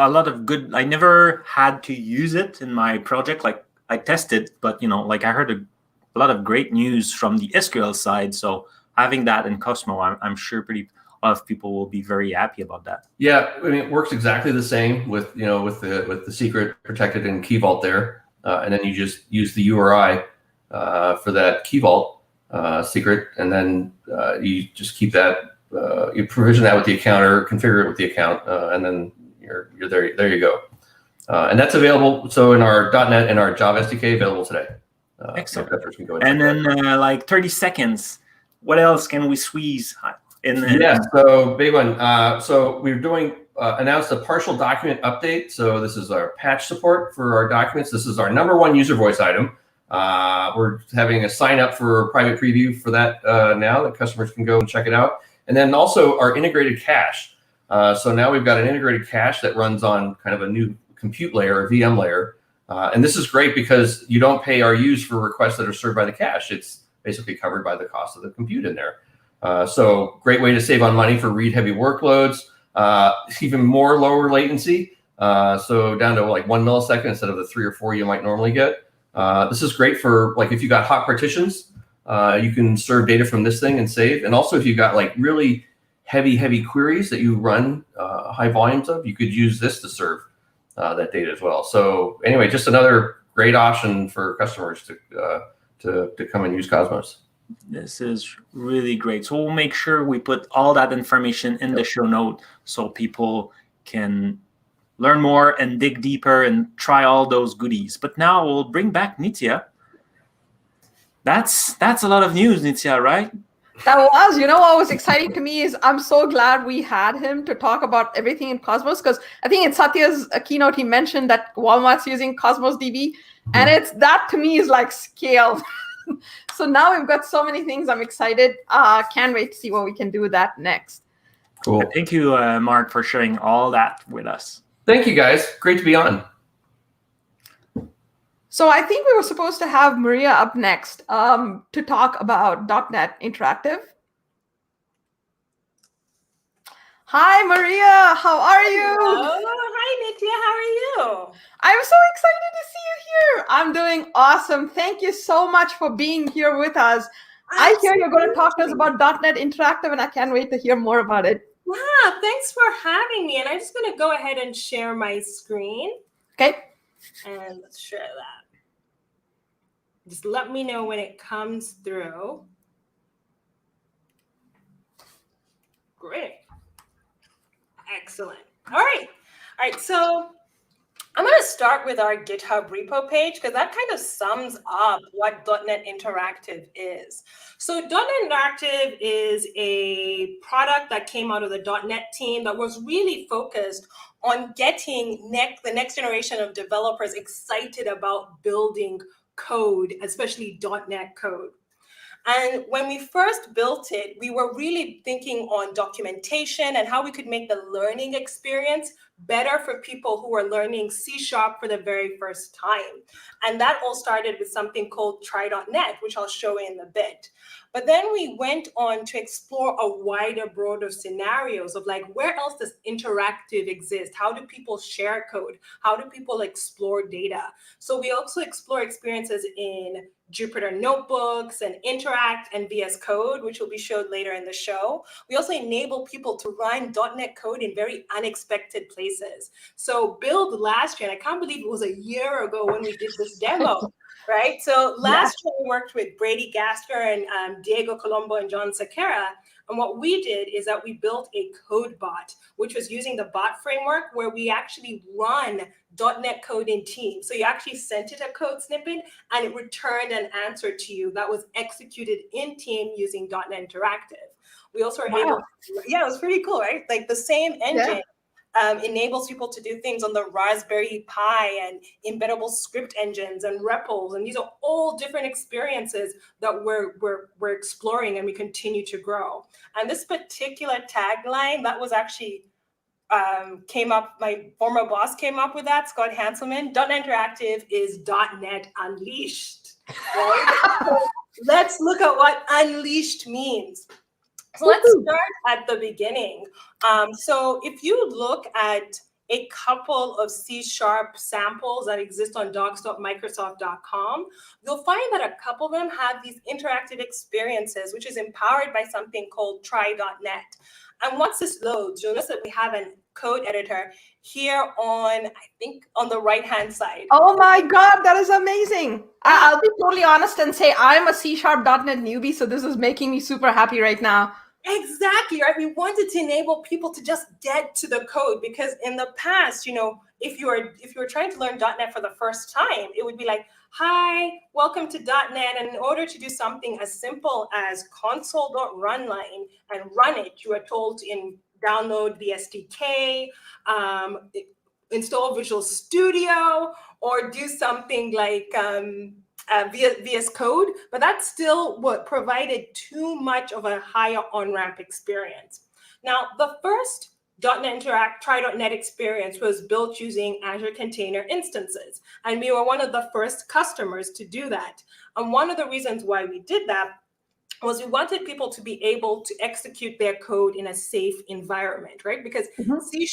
lot of good. I never had to use it in my project. Like I tested, but like I heard a lot of great news from the SQL side. So having that in Cosmos, I'm sure a lot of people will be very happy about that. Yeah, I mean it works exactly the same with with the secret protected in Key Vault there, and then you just use the URI for that Key Vault. Secret, and then you just keep that, you provision that with the account or configure it with the account, and then you're there. There you go, and that's available. So in our .NET and our Java SDK available today. Excellent. Customers can go And check that out. then like 30 seconds, what else can we squeeze in there? Yeah, so big one. So we're doing announced a partial document update. So this is our patch support for our documents. This is our #1 user voice item. We're having a sign up for private preview for that now that customers can go and check it out. And then also our integrated cache. So now we've got an integrated cache that runs on kind of a new compute layer, a VM layer. And this is great because you don't pay RUs for requests that are served by the cache. It's basically covered by the cost of the compute in there. So great way to save on money for read-heavy workloads. Even more lower latency. So down to like 1 millisecond instead of the 3 or 4 you might normally get. This is great for like if you got hot partitions, you can serve data from this thing and save. And also if you got like really heavy queries that you run high volumes of, you could use this to serve that data as well. So anyway, just another great option for customers to come and use Cosmos. This is really great. So we'll make sure we put all that information in the show note so people can learn more and dig deeper and try all those goodies. But now we'll bring back Nitya. That's a lot of news, Nitya, right? That was, what was exciting to me is I'm so glad we had him to talk about everything in Cosmos, because I think in Satya's keynote, he mentioned that Walmart's using Cosmos DB, and that to me is like scale. So now we've got so many things. I'm excited. Can't wait to see what we can do with that next. Cool. Thank you, Mark, for sharing all that with us. Thank you, guys. Great to be on. So I think we were supposed to have Maria up next to talk about .NET Interactive. Hi, Maria. How are you? Hello. Hi, Nitya. How are you? I'm so excited to see you here. I'm doing awesome. Thank you so much for being here with us. I hear you're going to talk to us about .NET Interactive, and I can't wait to hear more about it. Wow, thanks for having me. And I'm just going to go ahead and share my screen. Okay. And let's share that. Just let me know when it comes through. Great. Excellent. All right. So I'm going to start with our GitHub repo page because that kind of sums up what .NET Interactive is. So .NET Interactive is a product that came out of the .NET team that was really focused on getting the next generation of developers excited about building code, especially .NET code. And when we first built it, we were really thinking on documentation and how we could make the learning experience better for people who are learning C# for the very first time. And that all started with something called Try.net, which I'll show in a bit. But then we went on to explore a wider, broader scenarios of like, where else does interactive exist? How do people share code? How do people explore data? So we also explore experiences in Jupyter Notebooks and Interact and VS Code, which will be showed later in the show. We also enable people to run .NET code in very unexpected places. So Build last year, and I can't believe it was a year ago when we did this demo, right? So last year we worked with Brady Gasker and Diego Colombo and John Sakara. And what we did is that we built a code bot, which was using the bot framework where we actually run .NET code in Team. So you actually sent it a code snippet and it returned an answer to you that was executed in Team using .NET Interactive. We also were able, it was pretty cool, right? Like the same engine enables people to do things on the Raspberry Pi and embeddable script engines and REPLs. And these are all different experiences that we're exploring and we continue to grow. And this particular tagline, that was actually came up, my former boss came up with that, Scott Hanselman. .NET Interactive is .NET Unleashed. Right? So let's look at what unleashed means. So let's start at the beginning. So if you look at a couple of C# samples that exist on docs.microsoft.com, you'll find that a couple of them have these interactive experiences, which is empowered by something called Try.net. And once this loads, you'll notice that we have a code editor here on, I think, on the right-hand side. Oh my God, that is amazing. I'll be totally honest and say I'm a C# .NET newbie, so this is making me super happy right now. Exactly, right? We wanted to enable people to just get to the code because in the past, if you were trying to learn .NET for the first time, it would be like, hi, welcome to .NET. And in order to do something as simple as console.runline and run it, you are told to download the SDK, install Visual Studio, or do something like VS Code, but that still provided too much of a higher on-ramp experience. Now, the first .NET Interact Try.NET experience was built using Azure Container Instances, and we were one of the first customers to do that. And one of the reasons why we did that was we wanted people to be able to execute their code in a safe environment, right? Because C#,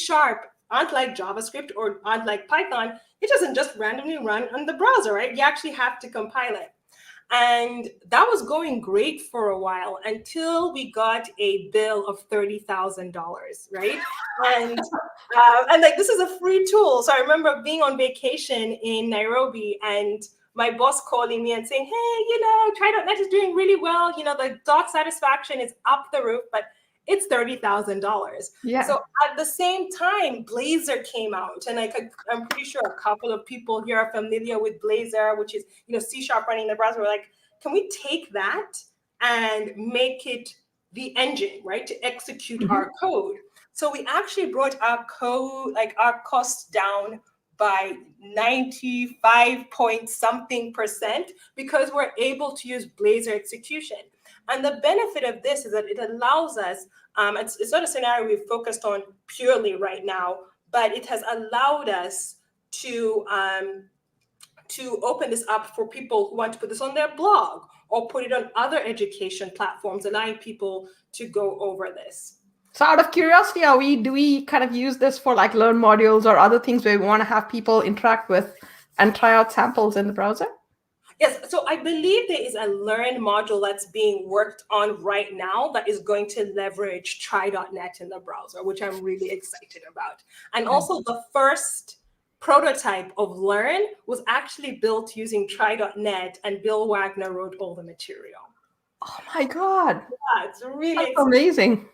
unlike JavaScript or unlike Python, it doesn't just randomly run on the browser, right? You actually have to compile it. And that was going great for a while until we got a bill of $30,000, right? And like, this is a free tool. So I remember being on vacation in Nairobi and my boss calling me and saying, hey, Try.NET is doing really well. The doc satisfaction is up the roof, but it's $30,000. Yeah. So at the same time, Blazor came out, and I'm pretty sure a couple of people here are familiar with Blazor, which is C# running in the browser. We're like, can we take that and make it the engine, right, to execute our code? So we actually brought our code, our costs down by 95% because we're able to use Blazor execution. And the benefit of this is that it allows us, it's not a scenario we've focused on purely right now, but it has allowed us to open this up for people who want to put this on their blog or put it on other education platforms, allowing people to go over this. So out of curiosity, do we kind of use this for like learn modules or other things where we want to have people interact with and try out samples in the browser? Yes, so I believe there is a Learn module that's being worked on right now that is going to leverage Try.NET in the browser, which I'm really excited about. And also the first prototype of Learn was actually built using Try.NET, and Bill Wagner wrote all the material. Oh my God. Yeah, it's really amazing.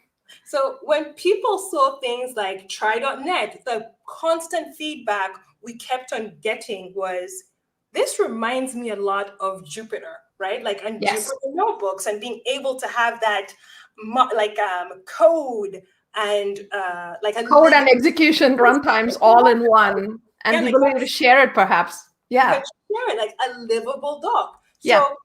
So when people saw things like Try.NET, the constant feedback we kept on getting was, this reminds me a lot of Jupyter, right? And Jupyter notebooks, and being able to have that code and code and execution runtimes all in one, and the ability to share it perhaps. Yeah. Share it, like a livable doc. So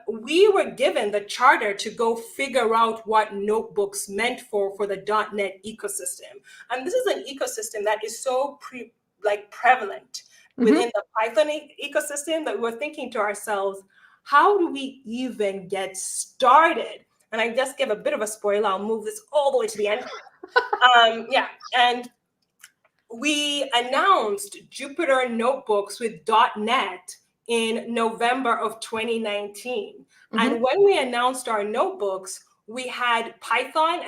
we were given the charter to go figure out what notebooks meant for the .NET ecosystem. And this is an ecosystem that is so prevalent within the Python ecosystem that we're thinking to ourselves, how do we even get started? And I just give a bit of a spoiler. I'll move this all the way to the end. And we announced Jupyter Notebooks with .NET in November of 2019. And when we announced our notebooks, we had Python,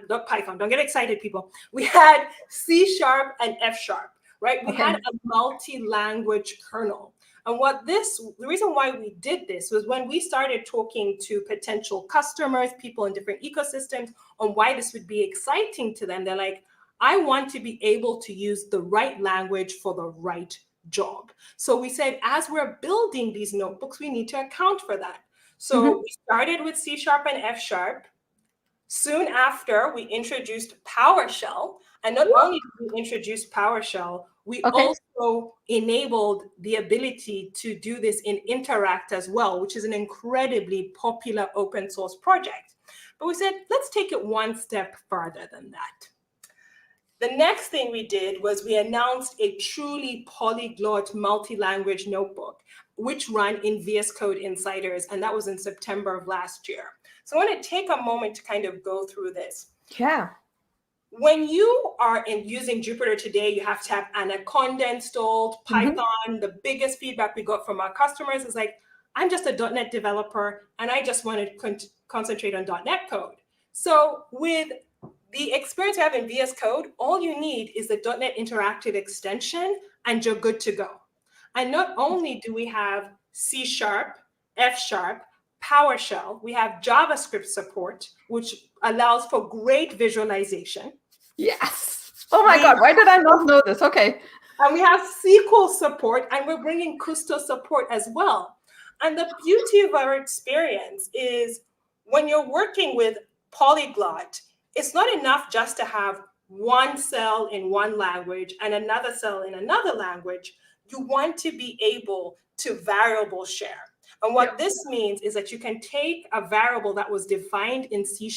not Python, don't get excited, people. We had C# and F#. Right? We had a multi-language kernel. And the reason why we did this was when we started talking to potential customers, people in different ecosystems, on why this would be exciting to them. They're like, I want to be able to use the right language for the right job. So we said, as we're building these notebooks, we need to account for that. So we started with C# and F#. Soon after, we introduced PowerShell. And not only did we introduce PowerShell, we also enabled the ability to do this in Interact as well, which is an incredibly popular open source project. But we said, let's take it one step further than that. The next thing we did was we announced a truly polyglot multi-language notebook, which ran in VS Code Insiders, and that was in September of last year. So I want to take a moment to kind of go through this. Yeah. When you are using Jupyter today, you have to have Anaconda installed, Python. The biggest feedback we got from our customers is like, I'm just a .NET developer, and I just want to concentrate on .NET code. So with the experience you have in VS Code, all you need is the .NET Interactive extension, and you're good to go. And not only do we have C#, F#, PowerShell, we have JavaScript support, which allows for great visualization. Yes. Oh my God, why did I not know this? Okay. And we have SQL support, and we're bringing Kusto support as well. And the beauty of our experience is when you're working with Polyglot, it's not enough just to have one cell in one language and another cell in another language. You want to be able to variable share. And what this means is that you can take a variable that was defined in C#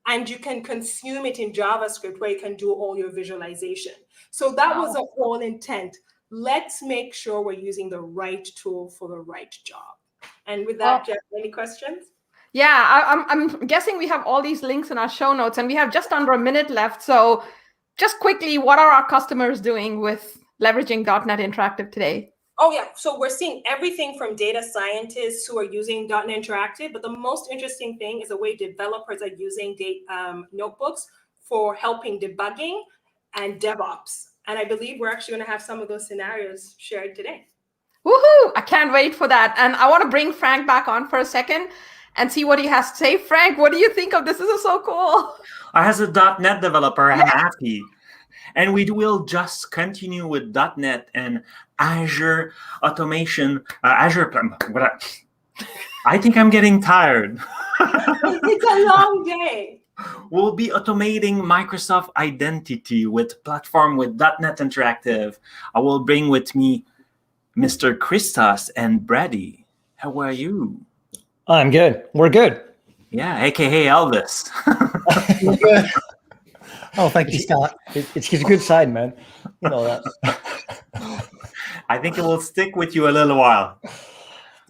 and you can consume it in JavaScript where you can do all your visualization. So that was a whole intent. Let's make sure we're using the right tool for the right job. And with that, Jeff, any questions? Yeah, I'm guessing we have all these links in our show notes, and we have just under a minute left. So just quickly, what are our customers doing with leveraging .NET Interactive today? Oh, yeah. So we're seeing everything from data scientists who are using .NET Interactive. But the most interesting thing is the way developers are using notebooks for helping debugging and DevOps. And I believe we're actually going to have some of those scenarios shared today. Woohoo! I can't wait for that. And I want to bring Frank back on for a second and see what he has to say. Frank, what do you think of this? This is so cool. As a .NET developer, I'm happy. And we will just continue with .NET and Azure automation. I think I'm getting tired. It's a long day. We'll be automating Microsoft Identity with platform with .NET Interactive. I will bring with me Mr. Christos and Brady. How are you? I'm good. We're good. Yeah, aka Elvis. We're good. Oh, thank you, Scott. It's his good side, man. You know that. I think it will stick with you a little while.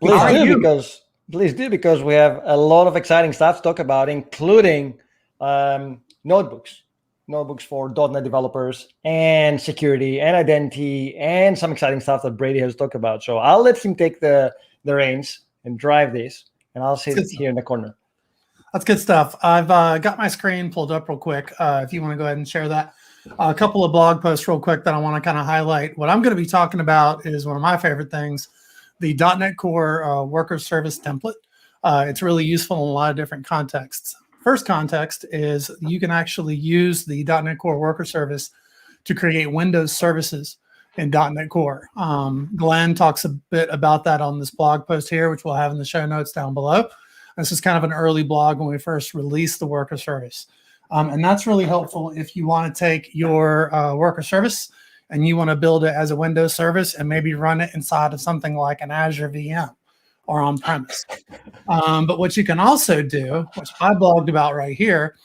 Please do, because we have a lot of exciting stuff to talk about, including notebooks for .NET developers and security and identity and some exciting stuff that Brady has talked about. So I'll let him take the reins and drive this, and I'll sit here in the corner. That's good stuff. I've got my screen pulled up real quick. If you want to go ahead and share that. A couple of blog posts real quick that I want to kind of highlight. What I'm going to be talking about is one of my favorite things, the .NET Core worker service template. It's really useful in a lot of different contexts. First context is you can actually use the .NET Core worker service to create Windows services in .NET Core. Glenn talks a bit about that on this blog post here, which we'll have in the show notes down below. This is kind of an early blog when we first released the worker service. And that's really helpful if you want to take your worker service and you want to build it as a Windows service and maybe run it inside of something like an Azure VM or on-premise. But what you can also do, which I blogged about right here,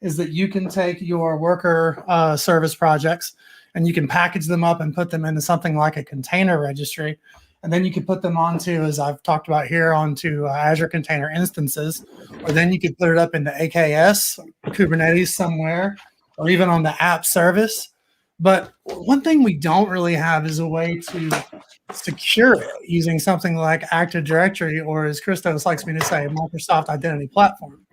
is that you can take your worker service projects and you can package them up and put them into something like a container registry. And then you could put them onto, as I've talked about here, onto Azure Container Instances, or then you could put it up into AKS, Kubernetes somewhere, or even on the app service. But one thing we don't really have is a way to secure it using something like Active Directory, or as Christos likes me to say, Microsoft Identity Platform.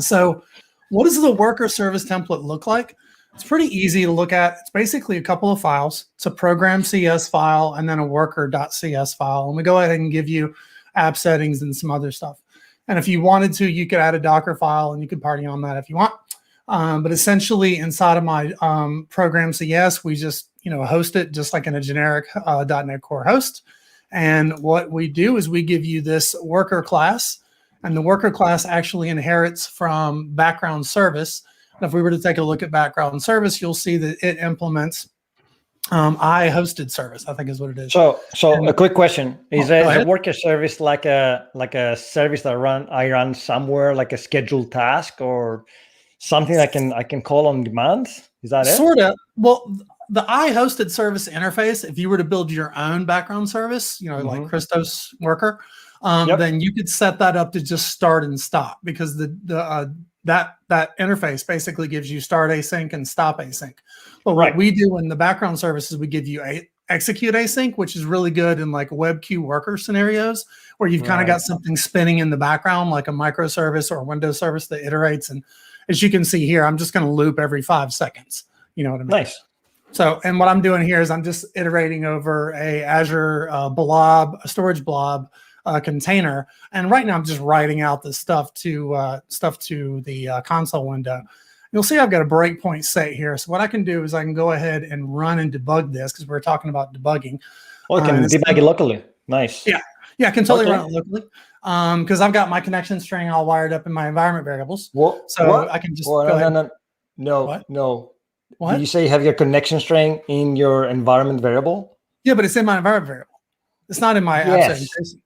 So what does the worker service template look like? It's pretty easy to look at. It's basically a couple of files. It's a program.cs file and then a worker.cs file. And we go ahead and give you app settings and some other stuff. And if you wanted to, you could add a Docker file and you could party on that if you want. But essentially inside of my program.cs, we just host it just like in a generic .NET Core host. And what we do is we give you this worker class, and the worker class actually inherits from background service. And if we were to take a look at background service, you'll see that it implements I-hosted service, I think is what it is. So a quick question: is a worker service like a service that I run somewhere, like a scheduled task, or something I can call on demand? Is that it? Sort of. Well, the I-hosted service interface, if you were to build your own background service, like Christos worker, then you could set that up to just start and stop, because that interface basically gives you start async and stop async. But what we do in the background services, we give you execute async, which is really good in like WebQ worker scenarios where you've kind of got something spinning in the background, like a microservice or a Windows service that iterates. And as you can see here, I'm just going to loop every 5 seconds. You know what I mean? Nice. So, and what I'm doing here is I'm just iterating over a Azure blob, a storage blob container. And right now I'm just writing out the stuff to the console window. You'll see I've got a breakpoint set here. So what I can do is I can go ahead and run and debug this because we're talking about debugging. Oh, I can debug it locally. Nice. Yeah, I can totally Okay. run it locally because I've got my connection string all wired up in my environment variables. What? So What? I can just Well, go ahead. no. What? Did you say you have your connection string in your environment variable? Yeah, but it's in my environment variable. It's not in my app Yes. setting tracing.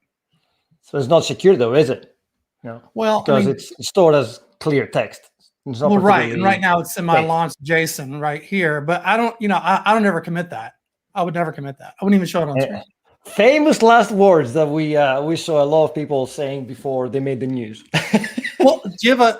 So it's not secure though, is it? No. Well, Because it's stored as clear text. It's not well, right. And particularly right now it's in my safe. launch JSON right here, but I don't, I don't ever commit that. I would never commit that. I wouldn't even show it on screen. Famous last words that we saw a lot of people saying before they made the news. Well, do you have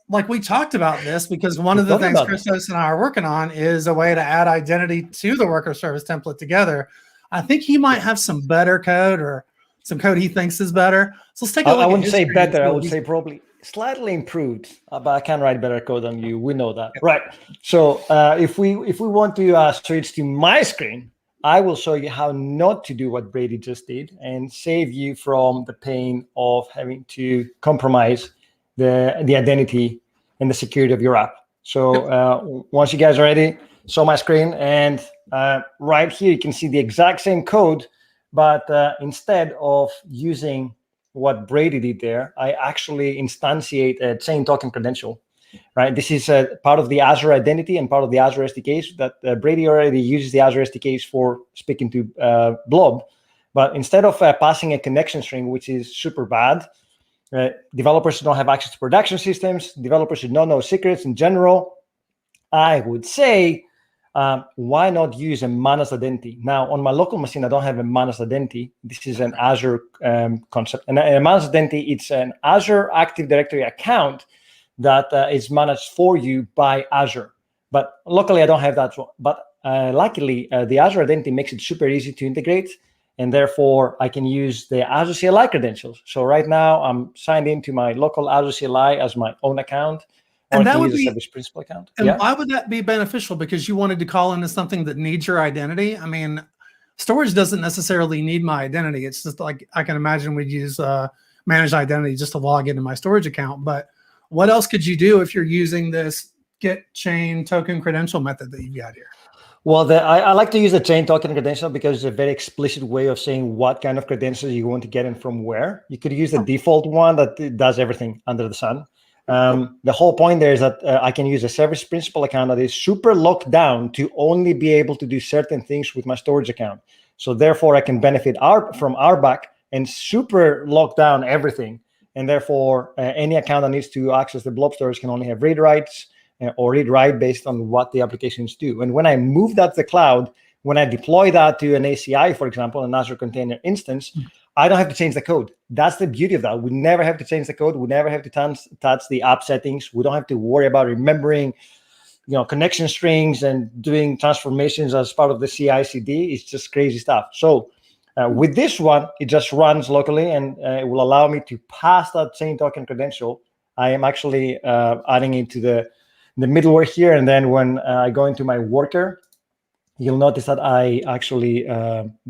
like we talked about this because one of the talked things about Christos and I are working on is a way to add identity to the worker service template together. I think he might have some better code or some code he thinks is better. So let's take a look. I at wouldn't his say screen and better. see I what would he's- say probably slightly improved, but I can write better code than you. We know that, right? So if we want to switch to my screen, I will show you how not to do what Brady just did and save you from the pain of having to compromise the identity and the security of your app. So once you guys are ready, show my screen, and right here you can see the exact same code, but instead of using what Brady did there, I actually instantiate a chain token credential. Right, this is part of the Azure identity and part of the Azure SDKs that Brady already uses the Azure SDKs for speaking to Blob. But instead of passing a connection string, which is super bad, developers don't have access to production systems. Developers should not know secrets in general. I would say, why not use a managed identity? Now, on my local machine, I don't have a managed identity. This is an Azure concept. And a managed identity, it's an Azure Active Directory account that is managed for you by Azure. But locally, I don't have that. But luckily, the Azure identity makes it super easy to integrate. And therefore, I can use the Azure CLI credentials. So right now, I'm signed into my local Azure CLI as my own account. Or And I that can would use a be, service principal account. and Yeah. why would that be beneficial? Because you wanted to call into something that needs your identity. I mean, storage doesn't necessarily need my identity. It's just like I can imagine we'd use managed identity just to log into my storage account. But what else could you do if you're using this get chain token credential method that you've got here? Well, I like to use the chain token credential because it's a very explicit way of saying what kind of credentials you want to get and from where. You could use the default one that does everything under the sun. The whole point there is that I can use a service principal account that is super locked down to only be able to do certain things with my storage account. So therefore, I can benefit from RBAC and super lock down everything. And therefore, any account that needs to access the blob storage can only have read writes or read write based on what the applications do. And when I move that to the cloud, when I deploy that to an ACI, for example, an Azure Container Instance, I don't have to change the code. That's the beauty of that. We never have to change the code. We never have to touch the app settings. We don't have to worry about remembering, connection strings and doing transformations as part of the CI/CD. It's just crazy stuff. So with this one, it just runs locally, and it will allow me to pass that chain token credential. I am actually adding it to the middleware here, and then when I go into my worker, you'll notice that I actually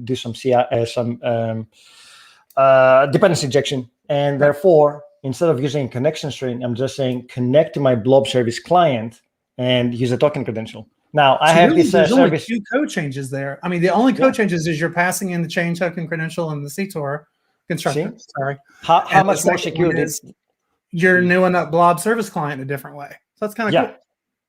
do some dependency injection, and therefore, instead of using a connection string, I'm just saying connect to my blob service client and use a token credential. Now I have really, this there's only service. 2 code changes there. I mean, the only code changes is you're passing in the chain token credential and the CTOR constructor. Sorry. How And much the more second secure one is is you're newing up blob service client in a different way. So that's kind of cool.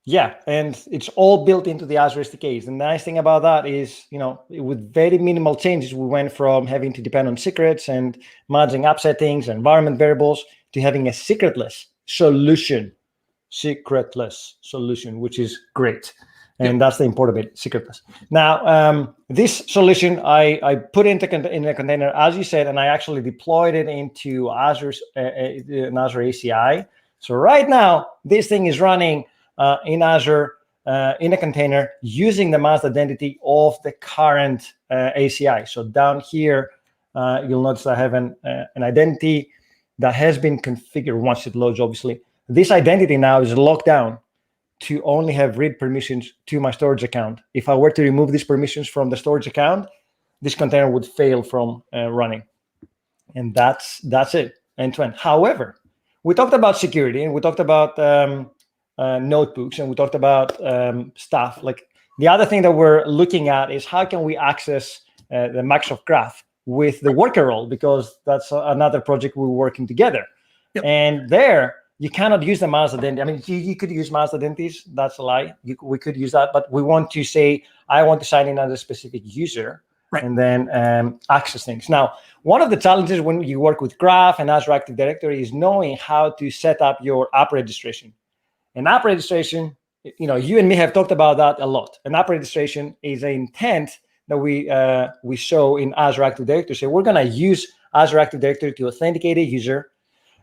Yeah, and it's all built into the Azure SDKs. The nice thing about that is, with very minimal changes, we went from having to depend on secrets and managing app settings, environment variables, to having a secretless solution, which is great. And that's the important bit, secretless. Now, this solution, I put in a container, as you said, and I actually deployed it into Azure's an Azure ACI. So right now, this thing is running in Azure in a container using the masked identity of the current ACI. So down here, you'll notice I have an identity that has been configured once it loads, obviously. This identity now is locked down to only have read permissions to my storage account. If I were to remove these permissions from the storage account, this container would fail from running. And that's it, end to end. However, we talked about security and we talked about notebooks, and we talked about stuff. Like the other thing that we're looking at is how can we access the Microsoft Graph with the worker role, because that's another project we're working together. Yep. And there, you cannot use the mouse identity. I mean, you could use mouse identities. That's a lie. We could use that, but we want to say, I want to sign in as a specific user, right, and then access things. Now, one of the challenges when you work with Graph and Azure Active Directory is knowing how to set up your app registration. And app registration, you and me have talked about that a lot. An app registration is an intent that we show in Azure Active Directory. So we're going to use Azure Active Directory to authenticate a user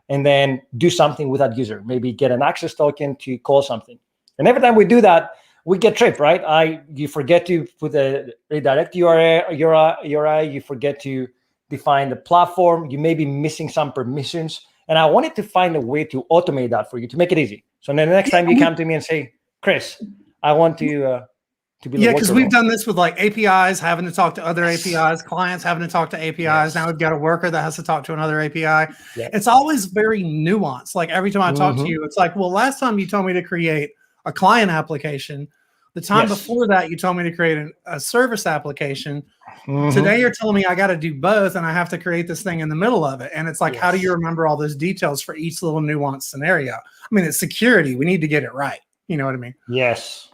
and then do something with that user, maybe get an access token to call something. And every time we do that, we get tripped, right? You forget to put the redirect URI, you forget to define the platform, you may be missing some permissions. And I wanted to find a way to automate that for you, to make it easy. So then the next time you come to me and say, Chris, I want to be the yeah, because we've role. done this with like APIs, having to talk to other APIs, clients having to talk to APIs. Yes. Now we've got a worker that has to talk to another API. Yeah. It's always very nuanced. Like every time I talk to you, it's like, well, last time you told me to create a client application. The time before that, you told me to create a service application. Today, you're telling me I got to do both, and I have to create this thing in the middle of it. And it's like, how do you remember all those details for each little nuanced scenario? I mean, it's security. We need to get it right. You know what I mean? Yes.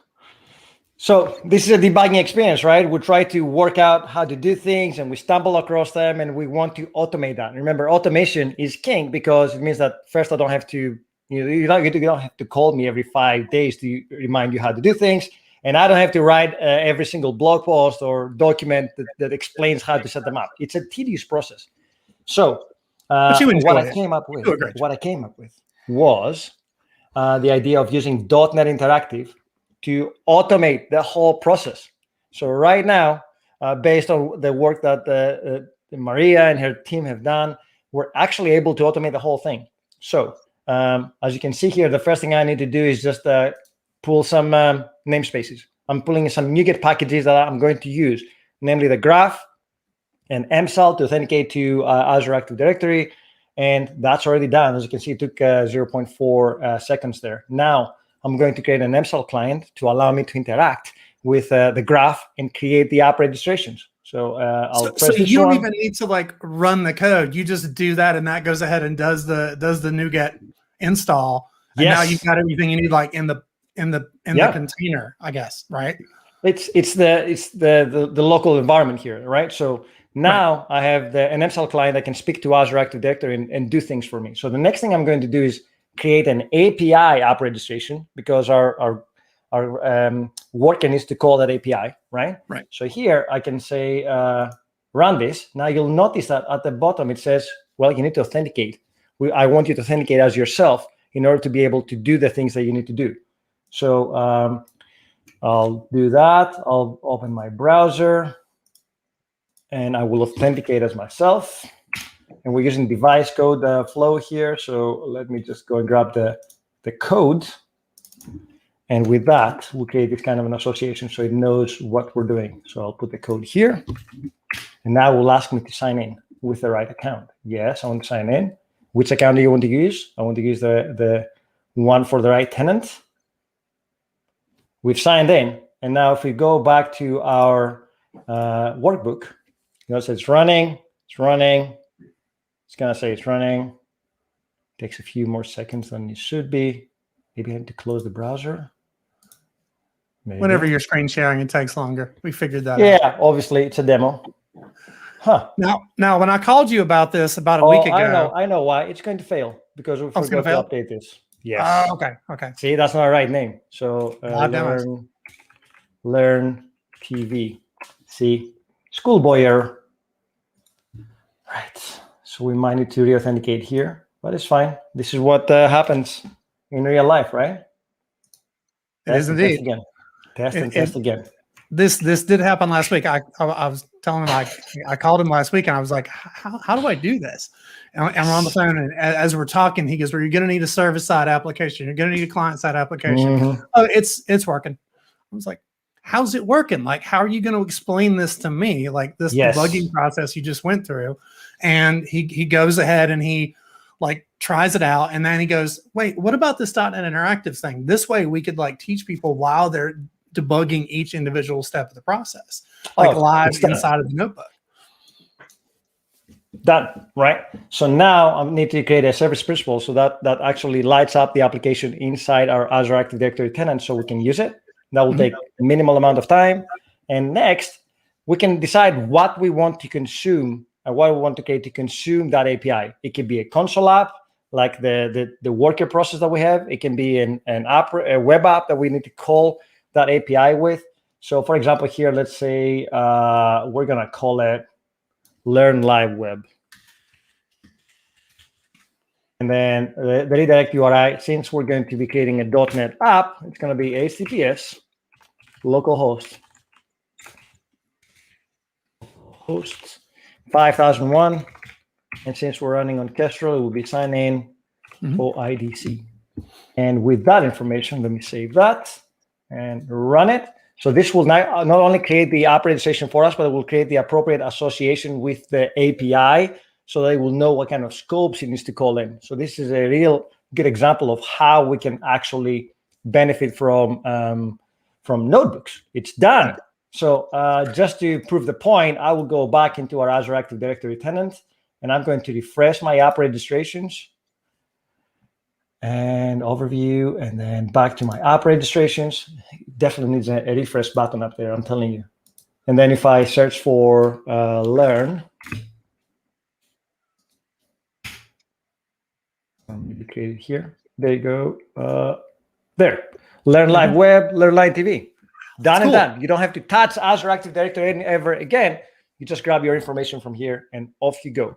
So this is a debugging experience, right? We try to work out how to do things, and we stumble across them, and we want to automate that. Remember, automation is king because it means that first I don't have to, you don't have to call me every 5 days to remind you how to do things. And I don't have to write every single blog post or document that explains how to set them up. It's a tedious process. So what I came up with was the idea of using .NET Interactive to automate the whole process. So right now, based on the work that Maria and her team have done, we're actually able to automate the whole thing. So as you can see here, the first thing I need to do is just pull some namespaces. I'm pulling some NuGet packages that I'm going to use, namely the Graph and MSAL to authenticate to Azure Active Directory. And that's already done. As you can see, it took 0.4 seconds there. Now I'm going to create an MSAL client to allow me to interact with the Graph and create the app registrations. So I'll press this you don't one. even need to like run the code. You just do that, and that goes ahead and does the NuGet install. And now you've got everything you need, like in the container, I guess, right? It's the local environment here, right? So now I have an MSAL client that can speak to Azure Active Directory and do things for me. So the next thing I'm going to do is create an API app registration, because our worker needs to call that API, right? Right. So here I can say run this. Now you'll notice that at the bottom it says, well, you need to authenticate. I want you to authenticate as yourself in order to be able to do the things that you need to do. So I'll do that. I'll open my browser and I will authenticate as myself. And we're using device code flow here. So let me just go and grab the code. And with that, we'll create this kind of an association so it knows what we're doing. So I'll put the code here. And now it will ask me to sign in with the right account. Yes, I want to sign in. Which account do you want to use? I want to use the one for the right tenant. We've signed in, and now if we go back to our workbook, so it's running, it's running. It's gonna say it's running. Takes a few more seconds than it should be. Maybe I have to close the browser. Maybe. Whenever you're screen sharing, it takes longer. We figured that out. Yeah, obviously it's a demo. Huh. Now, when I called you about this about a week ago, I know why. It's going to fail because we forgot to update this. Yes. Okay. See, that's not the right name. So learn TV. See, schoolboy error. Right. So we might need to re-authenticate here, but it's fine. This is what happens in real life, right? It is indeed. Test again. Test again. This did happen last week. I was telling him, I called him last week and I was like, how do I do this? And we're on the phone, and as we're talking, he goes, well, you're going to need a server-side application. You're going to need a client-side application. Mm-hmm. Oh, it's working. I was like, how's it working? Like, how are you going to explain this to me? Like this debugging process you just went through. And he goes ahead and he like tries it out, and then he goes, wait, what about this .NET Interactive thing? This way we could like teach people while they're debugging each individual step of the process, like live inside of the notebook. Done, right? So now I need to create a service principal so that actually lights up the application inside our Azure Active Directory tenant so we can use it. That will take a minimal amount of time. And next, we can decide what we want to consume and what we want to create to consume that API. It could be a console app, like the worker process that we have. It can be an app, a web app that we need to call that API with. So for example, here, let's say we're going to call it Learn Live Web. And then the redirect URI, since we're going to be creating a .NET app, it's going to be HTTPS localhost hosts 5001. And since we're running on Kestrel, it will be sign in OIDC. And with that information, let me save that and run it. So this will not only create the app registration for us, but it will create the appropriate association with the API so they will know what kind of scopes it needs to call in. So this is a real good example of how we can actually benefit from notebooks. It's done. So just to prove the point, I will go back into our Azure Active Directory tenant, and I'm going to refresh my app registrations and overview, and then back to my app registrations. Definitely needs a refresh button up there, I'm telling you. And then if I search for learn, maybe create it here. There you go. There. Learn Live Web, Learn Live TV. Done and done. You don't have to touch Azure Active Directory ever again. You just grab your information from here and off you go.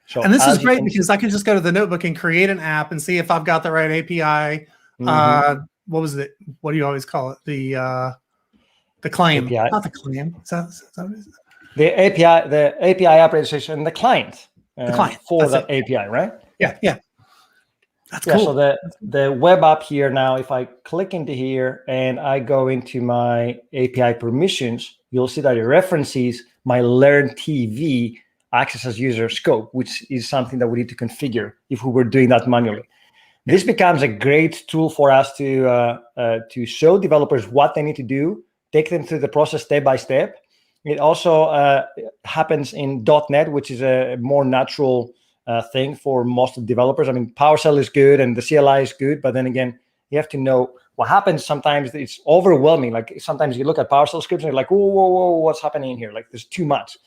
So, and this is great because I can just go to the notebook and create an app and see if I've got the right API. What was it? What do you always call it? The claim, API. Not the claim. Is that what it is? The API app registration, and the client. The client for the API, right? Yeah. That's cool. cool. So the web app here now, if I click into here and I go into my API permissions, you'll see that it references my Learn TV access as user scope, which is something that we need to configure if we were doing that manually. This becomes a great tool for us to show developers what they need to do, take them through the process step by step. It also happens in .NET, which is a more natural thing for most of the developers. I mean, PowerShell is good and the CLI is good, but then again, you have to know what happens. Sometimes it's overwhelming. Like sometimes you look at PowerShell scripts and you're like, whoa, what's happening here? Like there's too much.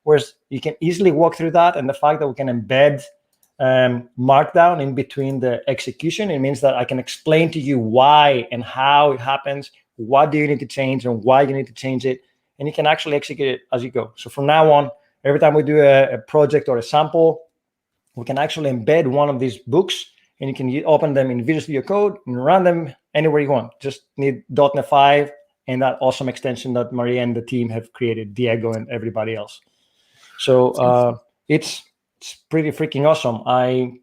Whereas you can easily walk through that, and the fact that we can embed Markdown in between the execution, it means that I can explain to you why and how it happens, what do you need to change and why you need to change it, and you can actually execute it as you go. So from now on, every time we do a project or a sample, we can actually embed one of these books, and you can open them in Visual Studio Code and run them anywhere you want. Just need .NET 5 and that awesome extension that Maria and the team have created, Diego and everybody else. So it's pretty freaking awesome. I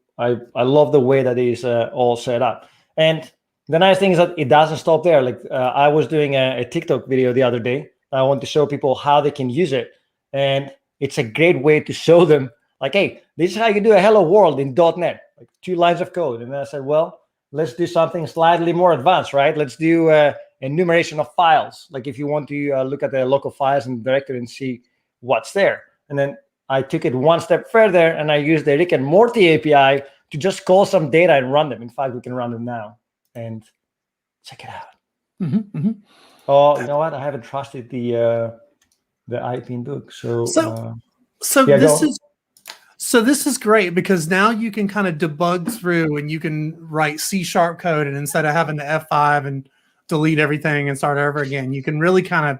love the way that it is all set up. And the nice thing is that it doesn't stop there. Like I was doing a TikTok video the other day. I want to show people how they can use it. And it's a great way to show them, like, hey, this is how you do a hello world in .NET, like 2 lines of code. And then I said, well, let's do something slightly more advanced, right? Let's do enumeration of files. Like if you want to look at the local files in the directory and see what's there. And then I took it one step further and I used the Rick and Morty API to just call some data and run them. In fact, we can run them now and check it out. Oh, you know what? I haven't trusted the IP book. So this is great because now you can kind of debug through and you can write C# code, and instead of having to F5 and delete everything and start over again, you can really kind of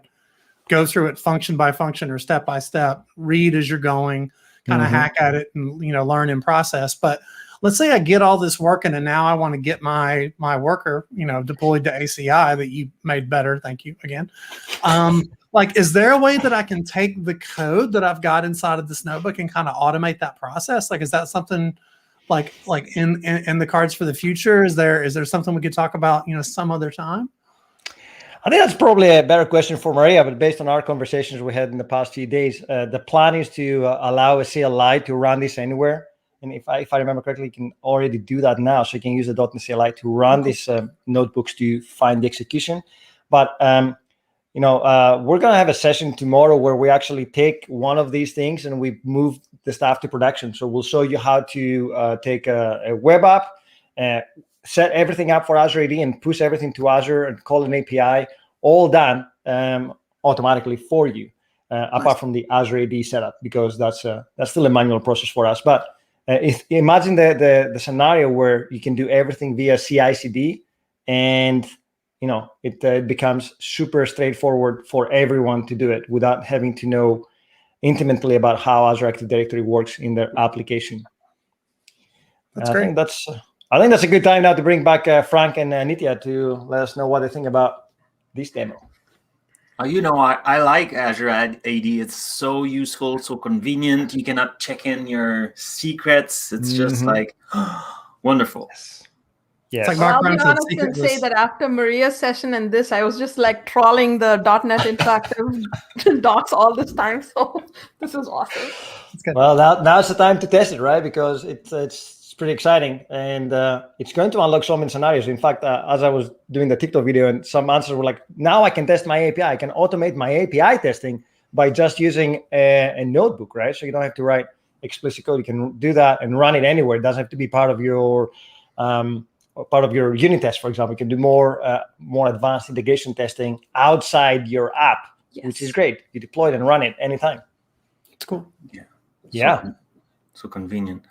go through it function by function or step by step, read as you're going, kind of hack at it and learn in process. But let's say I get all this working and now I want to get my worker deployed to ACI that you made better. Thank you again. Like, is there a way that I can take the code that I've got inside of this notebook and kind of automate that process? Like, is that something like in the cards for the future? Is there something we could talk about, some other time? I think that's probably a better question for Maria, but based on our conversations we had in the past few days, the plan is to allow a CLI to run this anywhere. and if I remember correctly, you can already do that now. So you can use the .NET CLI to run these notebooks to find the execution. But we're going to have a session tomorrow where we actually take one of these things and we move the stuff to production. So we'll show you how to take a web app, set everything up for Azure AD and push everything to Azure and call an API, all done automatically for you, apart from the Azure AD setup, because that's still a manual process for us. But imagine the scenario where you can do everything via CI/CD, and it becomes super straightforward for everyone to do it without having to know intimately about how Azure Active Directory works in their application. That's great. I think that's a good time now to bring back Frank and Nitya to let us know what they think about this demo. I like Azure AD. It's so useful, so convenient. You cannot check in your secrets. It's just like wonderful. Yes. It's like Well, Mark I'll be Brown said, honest and say that after Maria's session and this, I was just like trawling the .NET Interactive docs all this time. So this is awesome. Well, now's the time to test it, right? Because it's pretty exciting, and it's going to unlock so many scenarios. In fact, as I was doing the TikTok video, and some answers were like, now I can test my API. I can automate my API testing by just using a notebook, right? So you don't have to write explicit code. You can do that and run it anywhere. It doesn't have to be part of your unit test, for example. You can do more advanced integration testing outside your app, which is great. You deploy it and run it anytime. It's cool. Yeah. So convenient.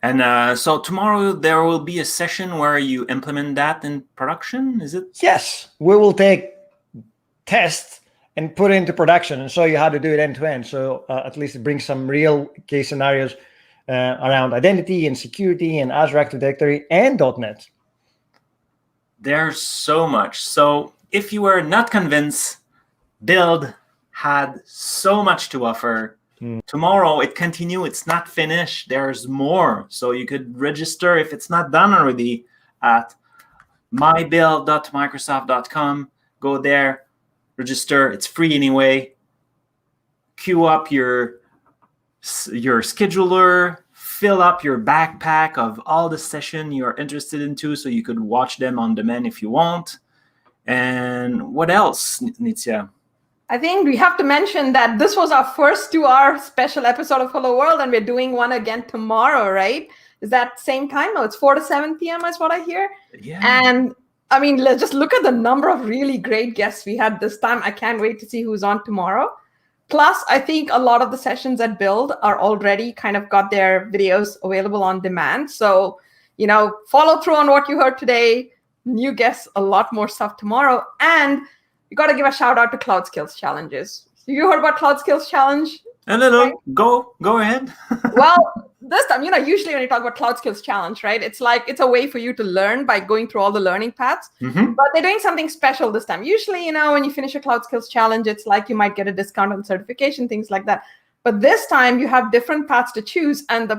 And so tomorrow there will be a session where you implement that in production, is it? Yes. We will take tests and put it into production and show you how to do it end to end. So at least it brings some real case scenarios around identity and security and Azure Active Directory and .NET. There's so much. So if you were not convinced, Build had so much to offer. Tomorrow it continues. It's not finished. There's more. So you could register if it's not done already at mybuild.microsoft.com. Go there, register. It's free anyway. Queue up your scheduler. Fill up your backpack of all the session you're interested into, so you could watch them on demand if you want. And what else, Nitya? I think we have to mention that this was our first 2-hour special episode of Hello World, and we're doing one again tomorrow, right? Is that same time? No, it's 4 to 7 p.m. is what I hear. Yeah. And I mean, let's just look at the number of really great guests we had this time. I can't wait to see who's on tomorrow. Plus, I think a lot of the sessions at Build are already kind of got their videos available on demand. So, follow through on what you heard today. New guests, a lot more stuff tomorrow. And you got to give a shout out to Cloud Skills Challenges. You heard about Cloud Skills Challenge? A little. Right? Go ahead. Well, this time, usually when you talk about Cloud Skills Challenge, right, it's like it's a way for you to learn by going through all the learning paths. But they're doing something special this time. Usually, when you finish a Cloud Skills Challenge, it's like you might get a discount on certification, things like that. But this time, you have different paths to choose, and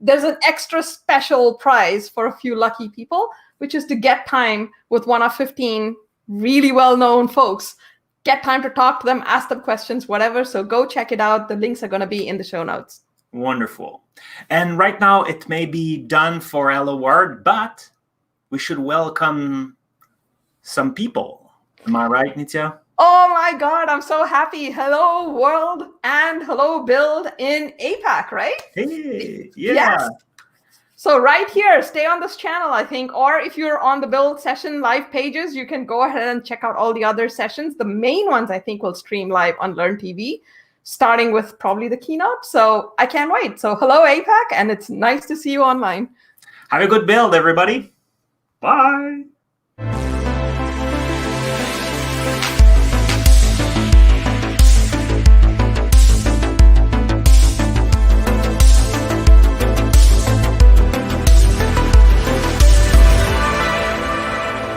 there's an extra special prize for a few lucky people, which is to get time with one of 15 really well-known folks. Get time to talk to them, ask them questions, whatever. So go check it out. The links are going to be in the show notes. Wonderful. And right now it may be done for Hello World, but we should welcome some people. Am I right, Nitya? Oh my God, I'm so happy. Hello World and Hello Build in APAC, right? Hey, yeah. Yes. So right here, stay on this channel, I think. Or if you're on the Build session live pages, you can go ahead and check out all the other sessions. The main ones, I think, will stream live on Learn TV, starting with probably the keynote. So I can't wait. So hello, APAC, and it's nice to see you online. Have a good build, everybody. Bye.